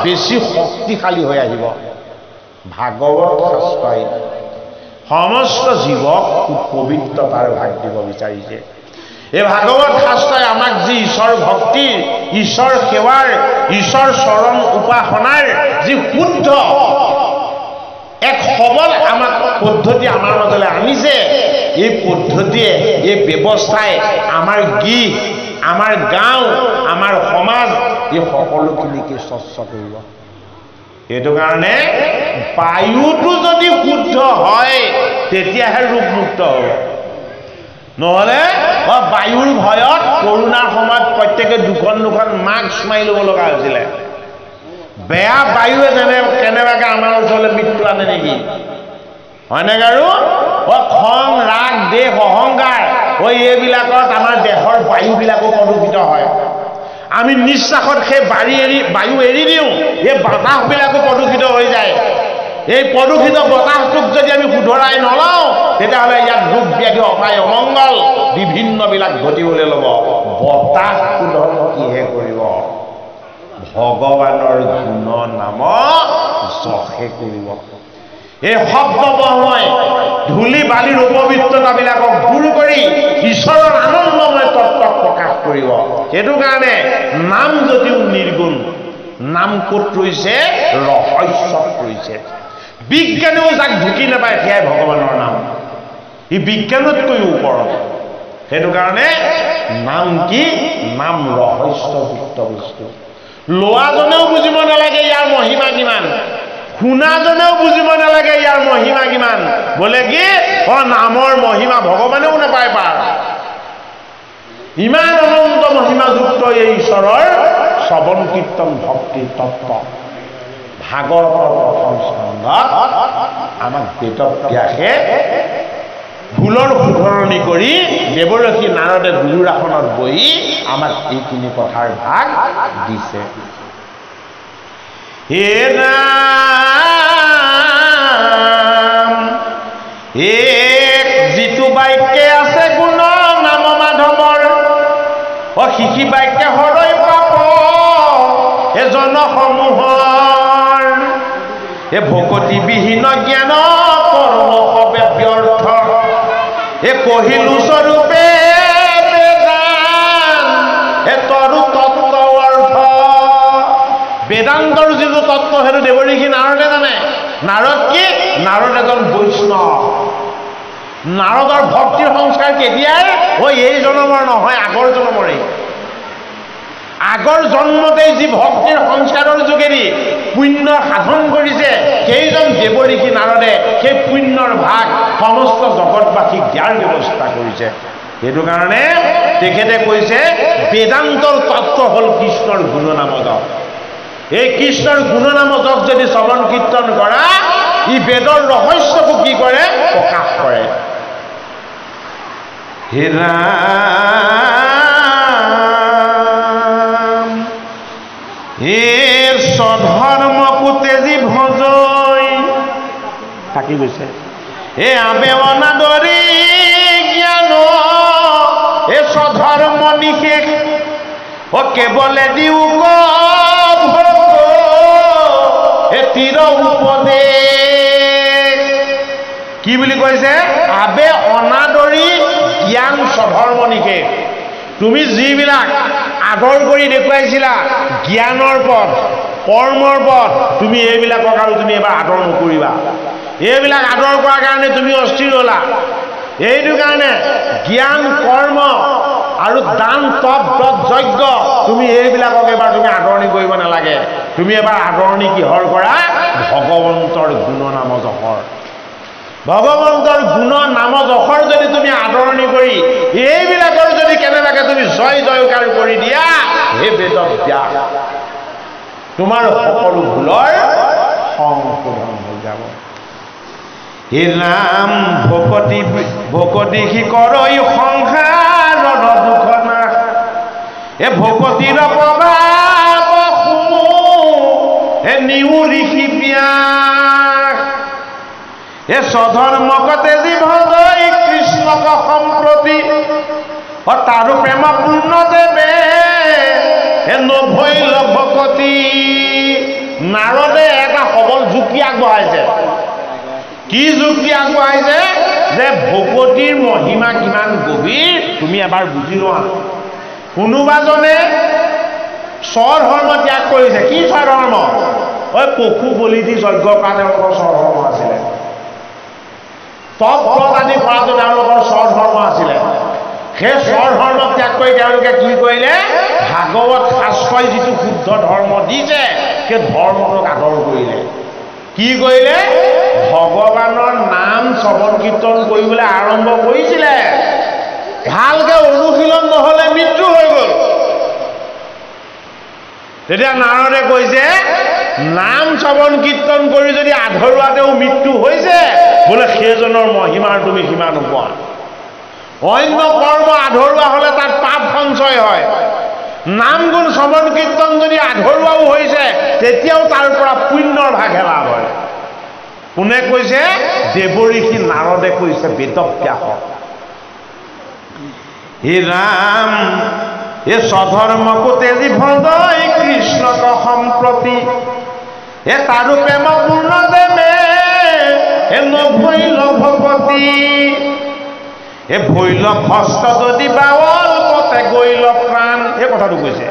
S1: বেছি শক্তিশালী হৈ আহিব ভাগৱত শাস্ত্ৰই সমস্ত জীৱক পবিত্ৰতাৰ ভাগ দিব বিচাৰিছে এই ভাগৱত শাস্ত্ৰই আমাক যি ঈশ্বৰ ভক্তিৰ ঈশ্বৰ সেৱাৰ ঈশ্বৰ চৰণ উপাসনাৰ যি শুদ্ধ এক সবল আমাক পদ্ধতি আমাৰ মাজলৈ আনিছে এই পদ্ধতিয়ে এই ব্যৱস্থাই আমাৰ গীত আমাৰ গাঁও আমাৰ সমাজ এই সকলোখিনিকে স্বচ্ছ কৰিব এইটো কাৰণে বায়ুটো যদি শুদ্ধ হয় তেতিয়াহে ৰোগমুক্ত হ'ব নহ'লে বায়ুৰ ভয়ত কৰোণাৰ সময়ত প্ৰত্যেকে দুখন মাস্ক মাৰি ল'ব লগা হৈছিলে বেয়া বায়ুৱে কেনেবাকৈ আমাৰ ওচৰলৈ মৃত্যু আনে নেকি হয়নে বাৰু খং ৰাগ দেশ অহংকাৰ এইবিলাকত আমাৰ দেহৰ বায়ুবিলাকো প্ৰদূষিত হয় আমি নিশ্বাসত সেই বায়ু এৰি দিওঁ এই বতাহবিলাকো প্ৰদূষিত হৈ যায় এই প্ৰদূষিত বতাহটোক যদি আমি শুধৰাই নলওঁ তেতিয়াহ'লে ইয়াত ৰোগ ব্যাধি অপায় অমংগল বিভিন্নবিলাক ঘটিবলৈ ল'ব বতাহ শোধন কিহে কৰিব ভগৱানৰ গুণ নাম যশে কৰিব এই শব্দবহময় ধূলি বালিৰ অপবিত্ৰতাবিলাকক দূৰ কৰি ঈশ্বৰৰ আনন্দময় তত্ত্বক প্ৰকাশ কৰিব সেইটো কাৰণে নাম যদিও নিৰ্গুণ নাম ক'ত ৰৈছে ৰহস্যত ৰৈছে বিজ্ঞানেও যাক ঢুকি নাপায় সেয়াই ভগৱানৰ নাম ই বিজ্ঞানতকৈও ওপৰত সেইটো কাৰণে নাম কি নাম ৰহস্যযুক্ত বস্তু লোৱাজনেও বুজিব নালাগে ইয়াৰ মহিমা কিমান শুনাজনেও বুজিব নালাগে ইয়াৰ মহিমা কিমান বোলে কি নামৰ মহিমা ভগৱানেও নাপায় পাৰ ইমান অনন্ত মহিমাযুক্ত এই ঈশ্বৰৰ শ্ৰৱণ কীৰ্তন ভক্তিৰ তত্ত্ব ভাগৱতৰ প্ৰথম স্কন্ধত আমাক বেদব্যাসে ভুলৰ শুধৰণি কৰি দেৱৰ্ষি নাৰদে গুৰুৰ আসনত বহি আমাক এইখিনি কথাৰ ভাগ দিছে হে নাম এক যিটো বাক্যে আছে গুণ নাম মাধৱৰ শিশি বাক্যে হৰৈ পাপ এ জনসমূহৰ এ ভকতি বিহীন জ্ঞান কৰ্ম সবে ব্যৰ্থ এ কহিলো স্বৰূপে বেদান্ত এ তৰু তত্ত্ব অৰ্থ বেদান্তৰ যিটো তত্ত্ব সেইটো দেৱৰ্ষি নাৰদে জানে নাৰদ কি নাৰদ এজন বৈষ্ণৱ নাৰদৰ ভক্তিৰ সংস্কাৰ কেতিয়াৰ এই জন্মৰ নহয় আগৰ জন্মৰেই আগৰ জন্মতেই যি ভক্তিৰ সংস্কাৰৰ যোগেদি পুণ্য সাধন কৰিছে সেইজন দেৱৰ্ষি নাৰদে সেই পুণ্যৰ ভাগ সমস্ত জগতবাসীক দিয়াৰ ব্যৱস্থা কৰিছে সেইটো কাৰণে তেখেতে কৈছে বেদান্তৰ তত্ত্ব হ'ল কৃষ্ণৰ গুণনামক এই কৃষ্ণৰ গুণনামক যদি শ্ৰৱণ কীৰ্তন কৰা ই বেদৰ ৰহস্যকো কি কৰে প্ৰকাশ কৰে হে ৰাম হে স্বধৰ্মকো তেজি ভজই থাকি গৈছে হে আবে অনাদৰি জ্ঞান এ স্বধৰ্ম নিশেষ কেৱলে দিও তীৰ উপদেশ কি বুলি কৈছে আবে অনাদৰি জ্ঞান স্বধৰ্ম নিশেষ তুমি যিবিলাক আদৰ কৰি দেখুৱাইছিলা জ্ঞানৰ পথ কৰ্মৰ পথ তুমি এইবিলাকক আৰু তুমি এবাৰ আদৰ নকৰিবা এইবিলাক আদৰ কৰাৰ কাৰণে তুমি অস্থিৰ হ'লা এইটো কাৰণে জ্ঞান কৰ্ম আৰু দান তপ ব্ৰত যজ্ঞ তুমি এইবিলাকক এবাৰ তুমি আদৰণি কৰিব নালাগে তুমি এবাৰ আদৰণি কিহৰ কৰা ভগৱন্তৰ গুণ নাম যশৰ ভগৱন্তৰ গুণ নাম যশৰ যদি তুমি আদৰণি কৰি এইবিলাকৰ যদি কেনেবাকে তুমি জয় জয়কাৰ কৰি দিয়া হে বেদব্যাস তোমাৰ সকলো ভুলৰ সংশোধন হৈ যাব হে নাম ভকতি শিকৰৈ সংসাৰৰ দুখ নাশ এ ভকতিৰ প্ৰভাৱ হে নিউৰি পিয়াস এ স্বধৰ্মকতে জীৱদৈ কৃষ্ণক সম্প্ৰতি তাৰো প্ৰেম পূৰ্ণ দেৱে হে নভৈল ভকতি নাৰদে এটা সবল যুক্তি আগবঢ়াইছে কি যুক্তি আগবঢ়াইছে যে ভকতিৰ মহিমা কিমান গভীৰ তুমি এবাৰ বুজি লোৱা কোনোবাজনে স্বধৰ্ম ত্যাগ কৰিছে কি স্বধৰ্ম ঐ পশু বলি দি যজ্ঞ কৰা তেওঁলোকৰ স্বধৰ্ম আছিলে তপ ব্ৰত আদি কৰাটো তেওঁলোকৰ স্বধৰ্ম আছিলে সেই স্বধৰ্ম ত্যাগ কৰি তেওঁলোকে কি কৰিলে ভাগৱত শাস্ত্ৰই যিটো শুদ্ধ ধৰ্ম দিছে সেই ধৰ্মটোক আদৰ কৰিলে কি কৰিলে ভগৱানৰ নাম শ্ৰৱণ কীৰ্তন কৰিবলৈ আৰম্ভ কৰিছিলে ভালকে অনুশীলন নহলে মৃত্যু হৈ গ'ল তেতিয়া নাৰদে কৈছে নাম শ্ৰৱণ কীৰ্তন কৰি যদি আধৰুৱাতেও মৃত্যু হৈছে বোলে সেইজনৰ মহিমাৰ তুমি সীমা নোপোৱা অন্য কৰ্ম আধৰুৱা হলে তাত পাপ সঞ্চয় হয় নাম গুণ শ্ৰৱণ কীৰ্তন যদি আধৰুৱাও হৈছে তেতিয়াও তাৰ পৰা পুণ্যৰ ভাগহে লাভ হয় কোনে কৈছে দেৱঋষি নাৰদে কৈছে বেদব্যাসক হে ৰাম এ স্বধৰ্মকতে জীৱদৈ কৃষ্ণক সম্প্ৰতি এ তাৰো প্ৰেম পূৰ্ণ দেৱে এ নভৈল ভকতি এ ভৈল হস্ত যদি বাৱল পথে গৈল প্ৰাণ এই কথাটো কৈছে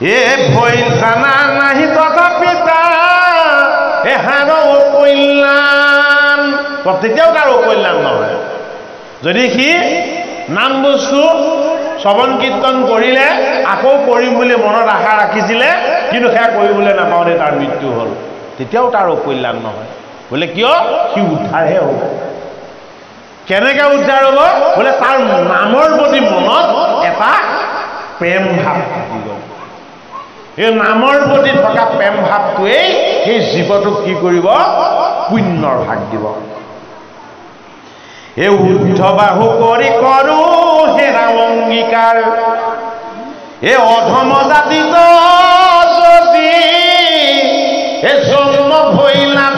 S1: এ ভৈল জানা নাহি তথাপিতা এ হাৰ অকল্যাণ তেতিয়াও তাৰ অকল্যাণ নহয় যদি সি নাম বস্তু শ্ৰৱণ কীৰ্তন কৰিলে আকৌ কৰিম বুলি মনত আশা ৰাখিছিলে কিন্তু সেয়া কৰিবলৈ নাপাওঁতে তাৰ মৃত্যু হ'ল তেতিয়াও তাৰ অকল্যাণ নহয় বোলে কিয় সি উদ্ধাৰহে হ'ব কেনেকৈ উদ্ধাৰ হ'ব বোলে তাৰ নামৰ প্ৰতি মনত এটা প্ৰেম ভাৱ থাকি গ'ল এই নামৰ প্ৰতি থকা প্ৰেম ভাৱটোৱেই সেই জীৱটোক কি কৰিব পুণ্যৰ ভাগ দিব এই উদ্ধবাহু কৰি কৰো হেৰা অংগীকাৰ এই অধম জাতিত যদি এই জন্ম ভৈলা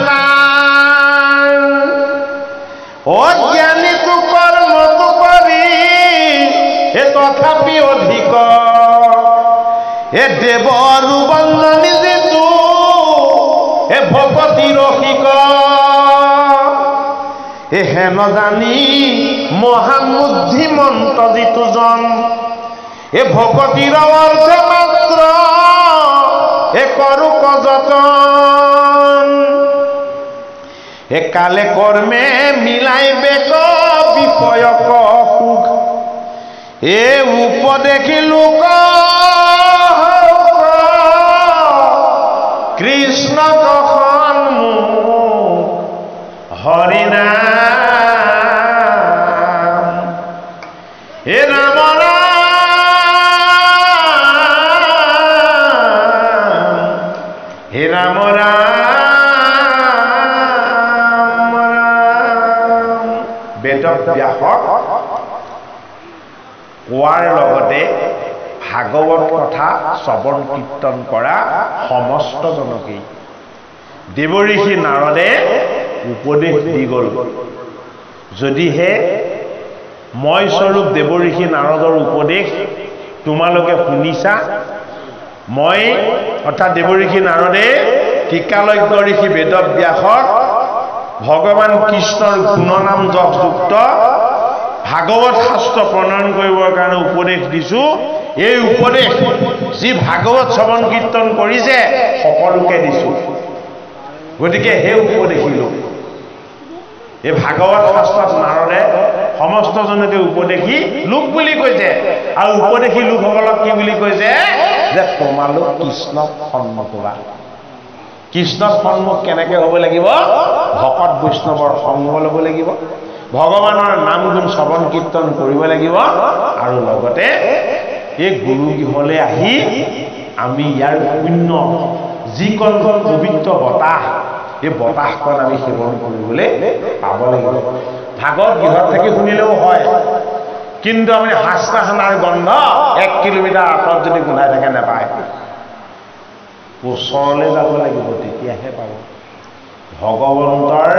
S1: অজ্ঞানীটো কৰ্মটো কৰি এ তথাপি অধিক এ দেৱৰ বন্দনী যিটো এ ভকতি ৰসিক এ হেন জানি মহাবুদ্ধিমন্ত যিটো জন এ ভকতিৰ অৰ্থ মাত্ৰ এ কৰোক যতন এ কালে কৰ্মে মিলাইবে বিষয়ক সুখ এ উপদেশী লোক কৃষ্ণ সন্মুখ হৰিনাম হে ৰাম হে ৰাম বেদব্যাসক কোৱাৰ লগতে ভাগৱত কথা শ্ৰৱণ কীৰ্তন কৰা সমস্ত জনকেই দেৱঋষি নাৰদে উপদেশ দি গ'ল যদিহে মই স্বৰূপ দেৱঋষি নাৰদৰ উপদেশ তোমালোকে শুনিছা মই অৰ্থাৎ দেৱঋষি নাৰদে টিকালজ্ঞ ঋষি বেদব্যাসক ভগৱান কৃষ্ণৰ গুণনাম যপযুক্ত ভাগৱত শাস্ত্ৰ প্ৰণয়ন কৰিবৰ কাৰণে উপদেশ দিছোঁ এই উপদেশ যি ভাগৱত শ্ৰৱণ কীৰ্তন কৰিছে সকলোকে দিছোঁ গতিকে সেই উপদেশী লোক এই ভাগৱত শাস্ত্ৰত নাৰদে সমস্তজনকে উপদেশী লোক বুলি কৈছে আৰু উপদেশী লোকসকলক কি বুলি কৈছে যে তোমালোক কৃষ্ণক সন্মুখ হোৱা কৃষ্ণৰ সন্মুখ কেনেকৈ হ'ব লাগিব ভকত বৈষ্ণৱৰ সংগ ল'ব লাগিব ভগৱানৰ নাম গুণ শ্ৰৱণ কীৰ্তন কৰিব লাগিব আৰু লগতে এই গুৰু গৃহলৈ আহি আমি ইয়াৰ পুণ্য যিকণ পবিত্ৰ বতাহ এই বতাহকণ আমি সেৱন কৰিবলৈ পাব লাগিব ভাগৱত গৃহত থাকি শুনিলেও হয় কিন্তু আপুনি হাস্তাহানাৰ গন্ধ 1 কিলোমিটাৰ আঁতৰত যদি গোন্ধাই থাকে নাপায় ওচৰলৈ যাব লাগিব তেতিয়াহে পাব ভগৱন্তৰ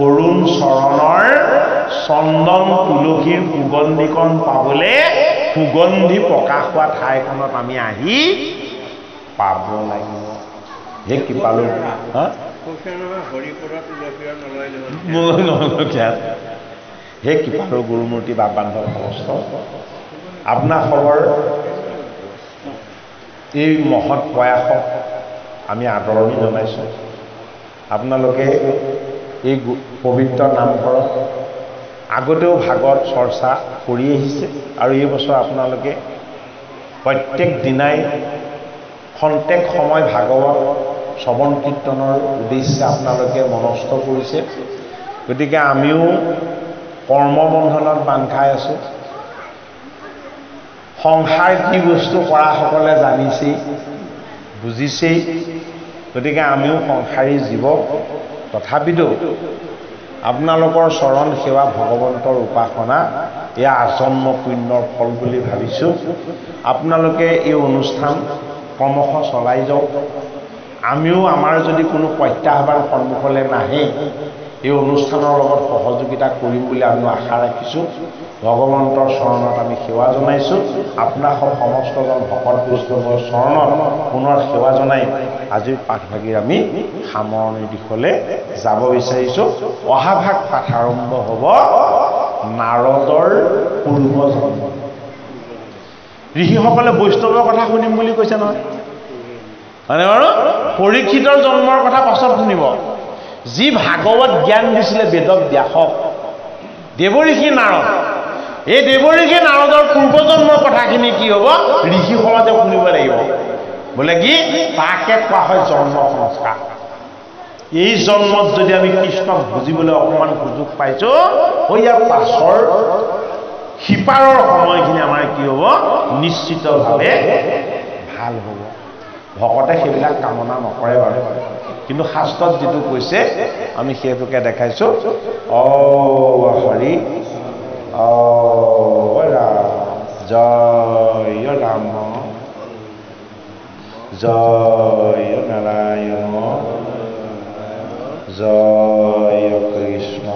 S1: অৰুণ চৰণৰ চন্দন তুলসীৰ সুগন্ধিকণ পাবলৈ সুগন্ধি প্ৰকাশ হোৱা ঠাইখনত আমি আহি পাব লাগিব হে কৃপালু হে কৃপালু গুৰুমূৰ্তি বা বান্ধৱ সমস্ত আপোনাৰ খবৰ এই মহৎ প্ৰয়াসক আমি আদৰণি জনাইছোঁ আপোনালোকে এই পবিত্ৰ নামঘৰত আগতেও ভাগৱত চৰ্চা কৰি আহিছে আৰু এই বছৰ আপোনালোকে প্ৰত্যেক দিনাই খন্তেক সময় ভাগৱত শ্ৰৱণ কীৰ্তনৰ উদ্দেশ্যে আপোনালোকে মনস্থ কৰিছে গতিকে আমিও কৰ্মবন্ধনত বান্ধ খাই আছোঁ সংসাৰ কি বস্তু কৰাসকলে জানিছেই বুজিছেই গতিকে আমিও সংসাৰী জীৱ তথাপিতো আপোনালোকৰ চৰণ সেৱা ভগৱন্তৰ উপাসনা এয়া আজন্ম পুণ্যৰ ফল বুলি ভাবিছোঁ আপোনালোকে এই অনুষ্ঠান ক্ৰমশ চলাই যাওক আমিও আমাৰ যদি কোনো প্ৰত্যাহ্বান সন্মুখলৈ নাহে এই অনুষ্ঠানৰ লগত সহযোগিতা কৰিম বুলি আমি আশা ৰাখিছোঁ ভগৱন্তৰ চৰণত আমি সেৱা জনাইছোঁ আপোনাক সমস্তজন ভকত বৈষ্ণৱৰ চৰণত পুনৰ সেৱা জনাই আজিৰ পাঠভাগীৰ আমি সামৰণিৰ দিশলৈ যাব বিচাৰিছোঁ অহা ভাগ পাঠ আৰম্ভ হ'ব নাৰদৰ পূৰ্বজন্ম ঋষিসকলে বৈষ্ণৱৰ কথা শুনিম বুলি কৈছে নহয় হয়নে বাৰু পৰীক্ষিতৰ জন্মৰ কথা পাছত শুনিব যি ভাগৱত জ্ঞান দিছিলে বেদক ব্যাসক দেৱঋষি নাৰদ এই দেৱঋষি নাৰদৰ পূৰ্বজন্মৰ কথাখিনি কি হ'ব ঋষি সমাজে শুনিব লাগিব বোলে কি তাকে কোৱা হয় জন্ম সংস্কাৰ এই জন্মত যদি আমি কৃষ্ণক বুজিবলৈ অকণমান সুযোগ পাইছোঁ ইয়াৰ পাছৰ সিপাৰৰ সময়খিনি আমাৰ কি হ'ব নিশ্চিতভাৱে ভাল হ'ব ভকতে সেইবিলাক কামনা নকৰে বাৰু কিন্তু শাস্ত্ৰত যিটো কৈছে আমি সেইটোকে দেখাইছোঁ হৰি জয় ৰাম জয় নাৰায়ণ জয় কৃষ্ণ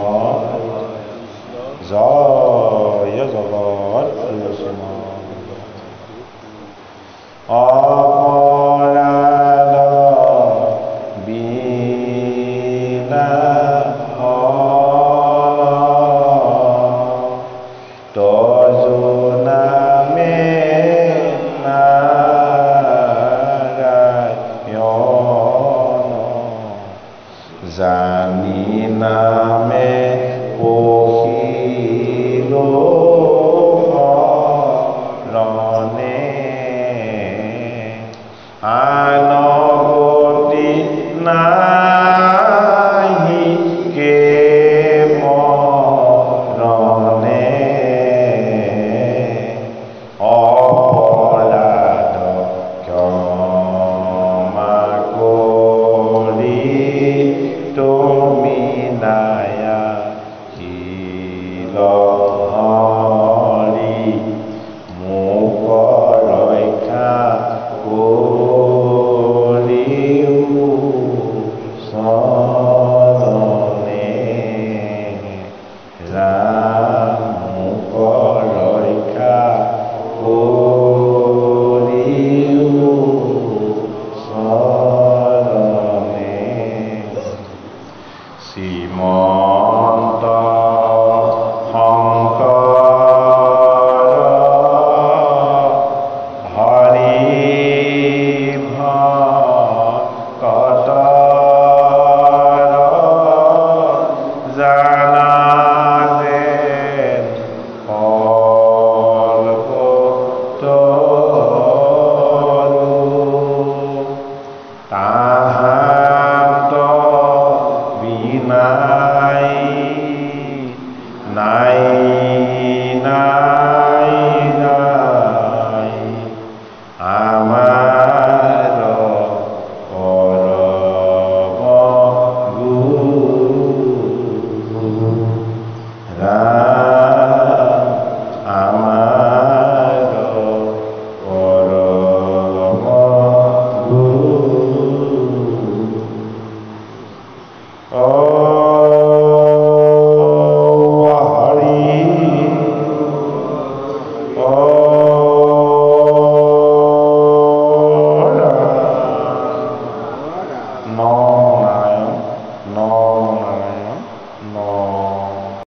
S1: জয় জগত
S3: Simon
S1: নাই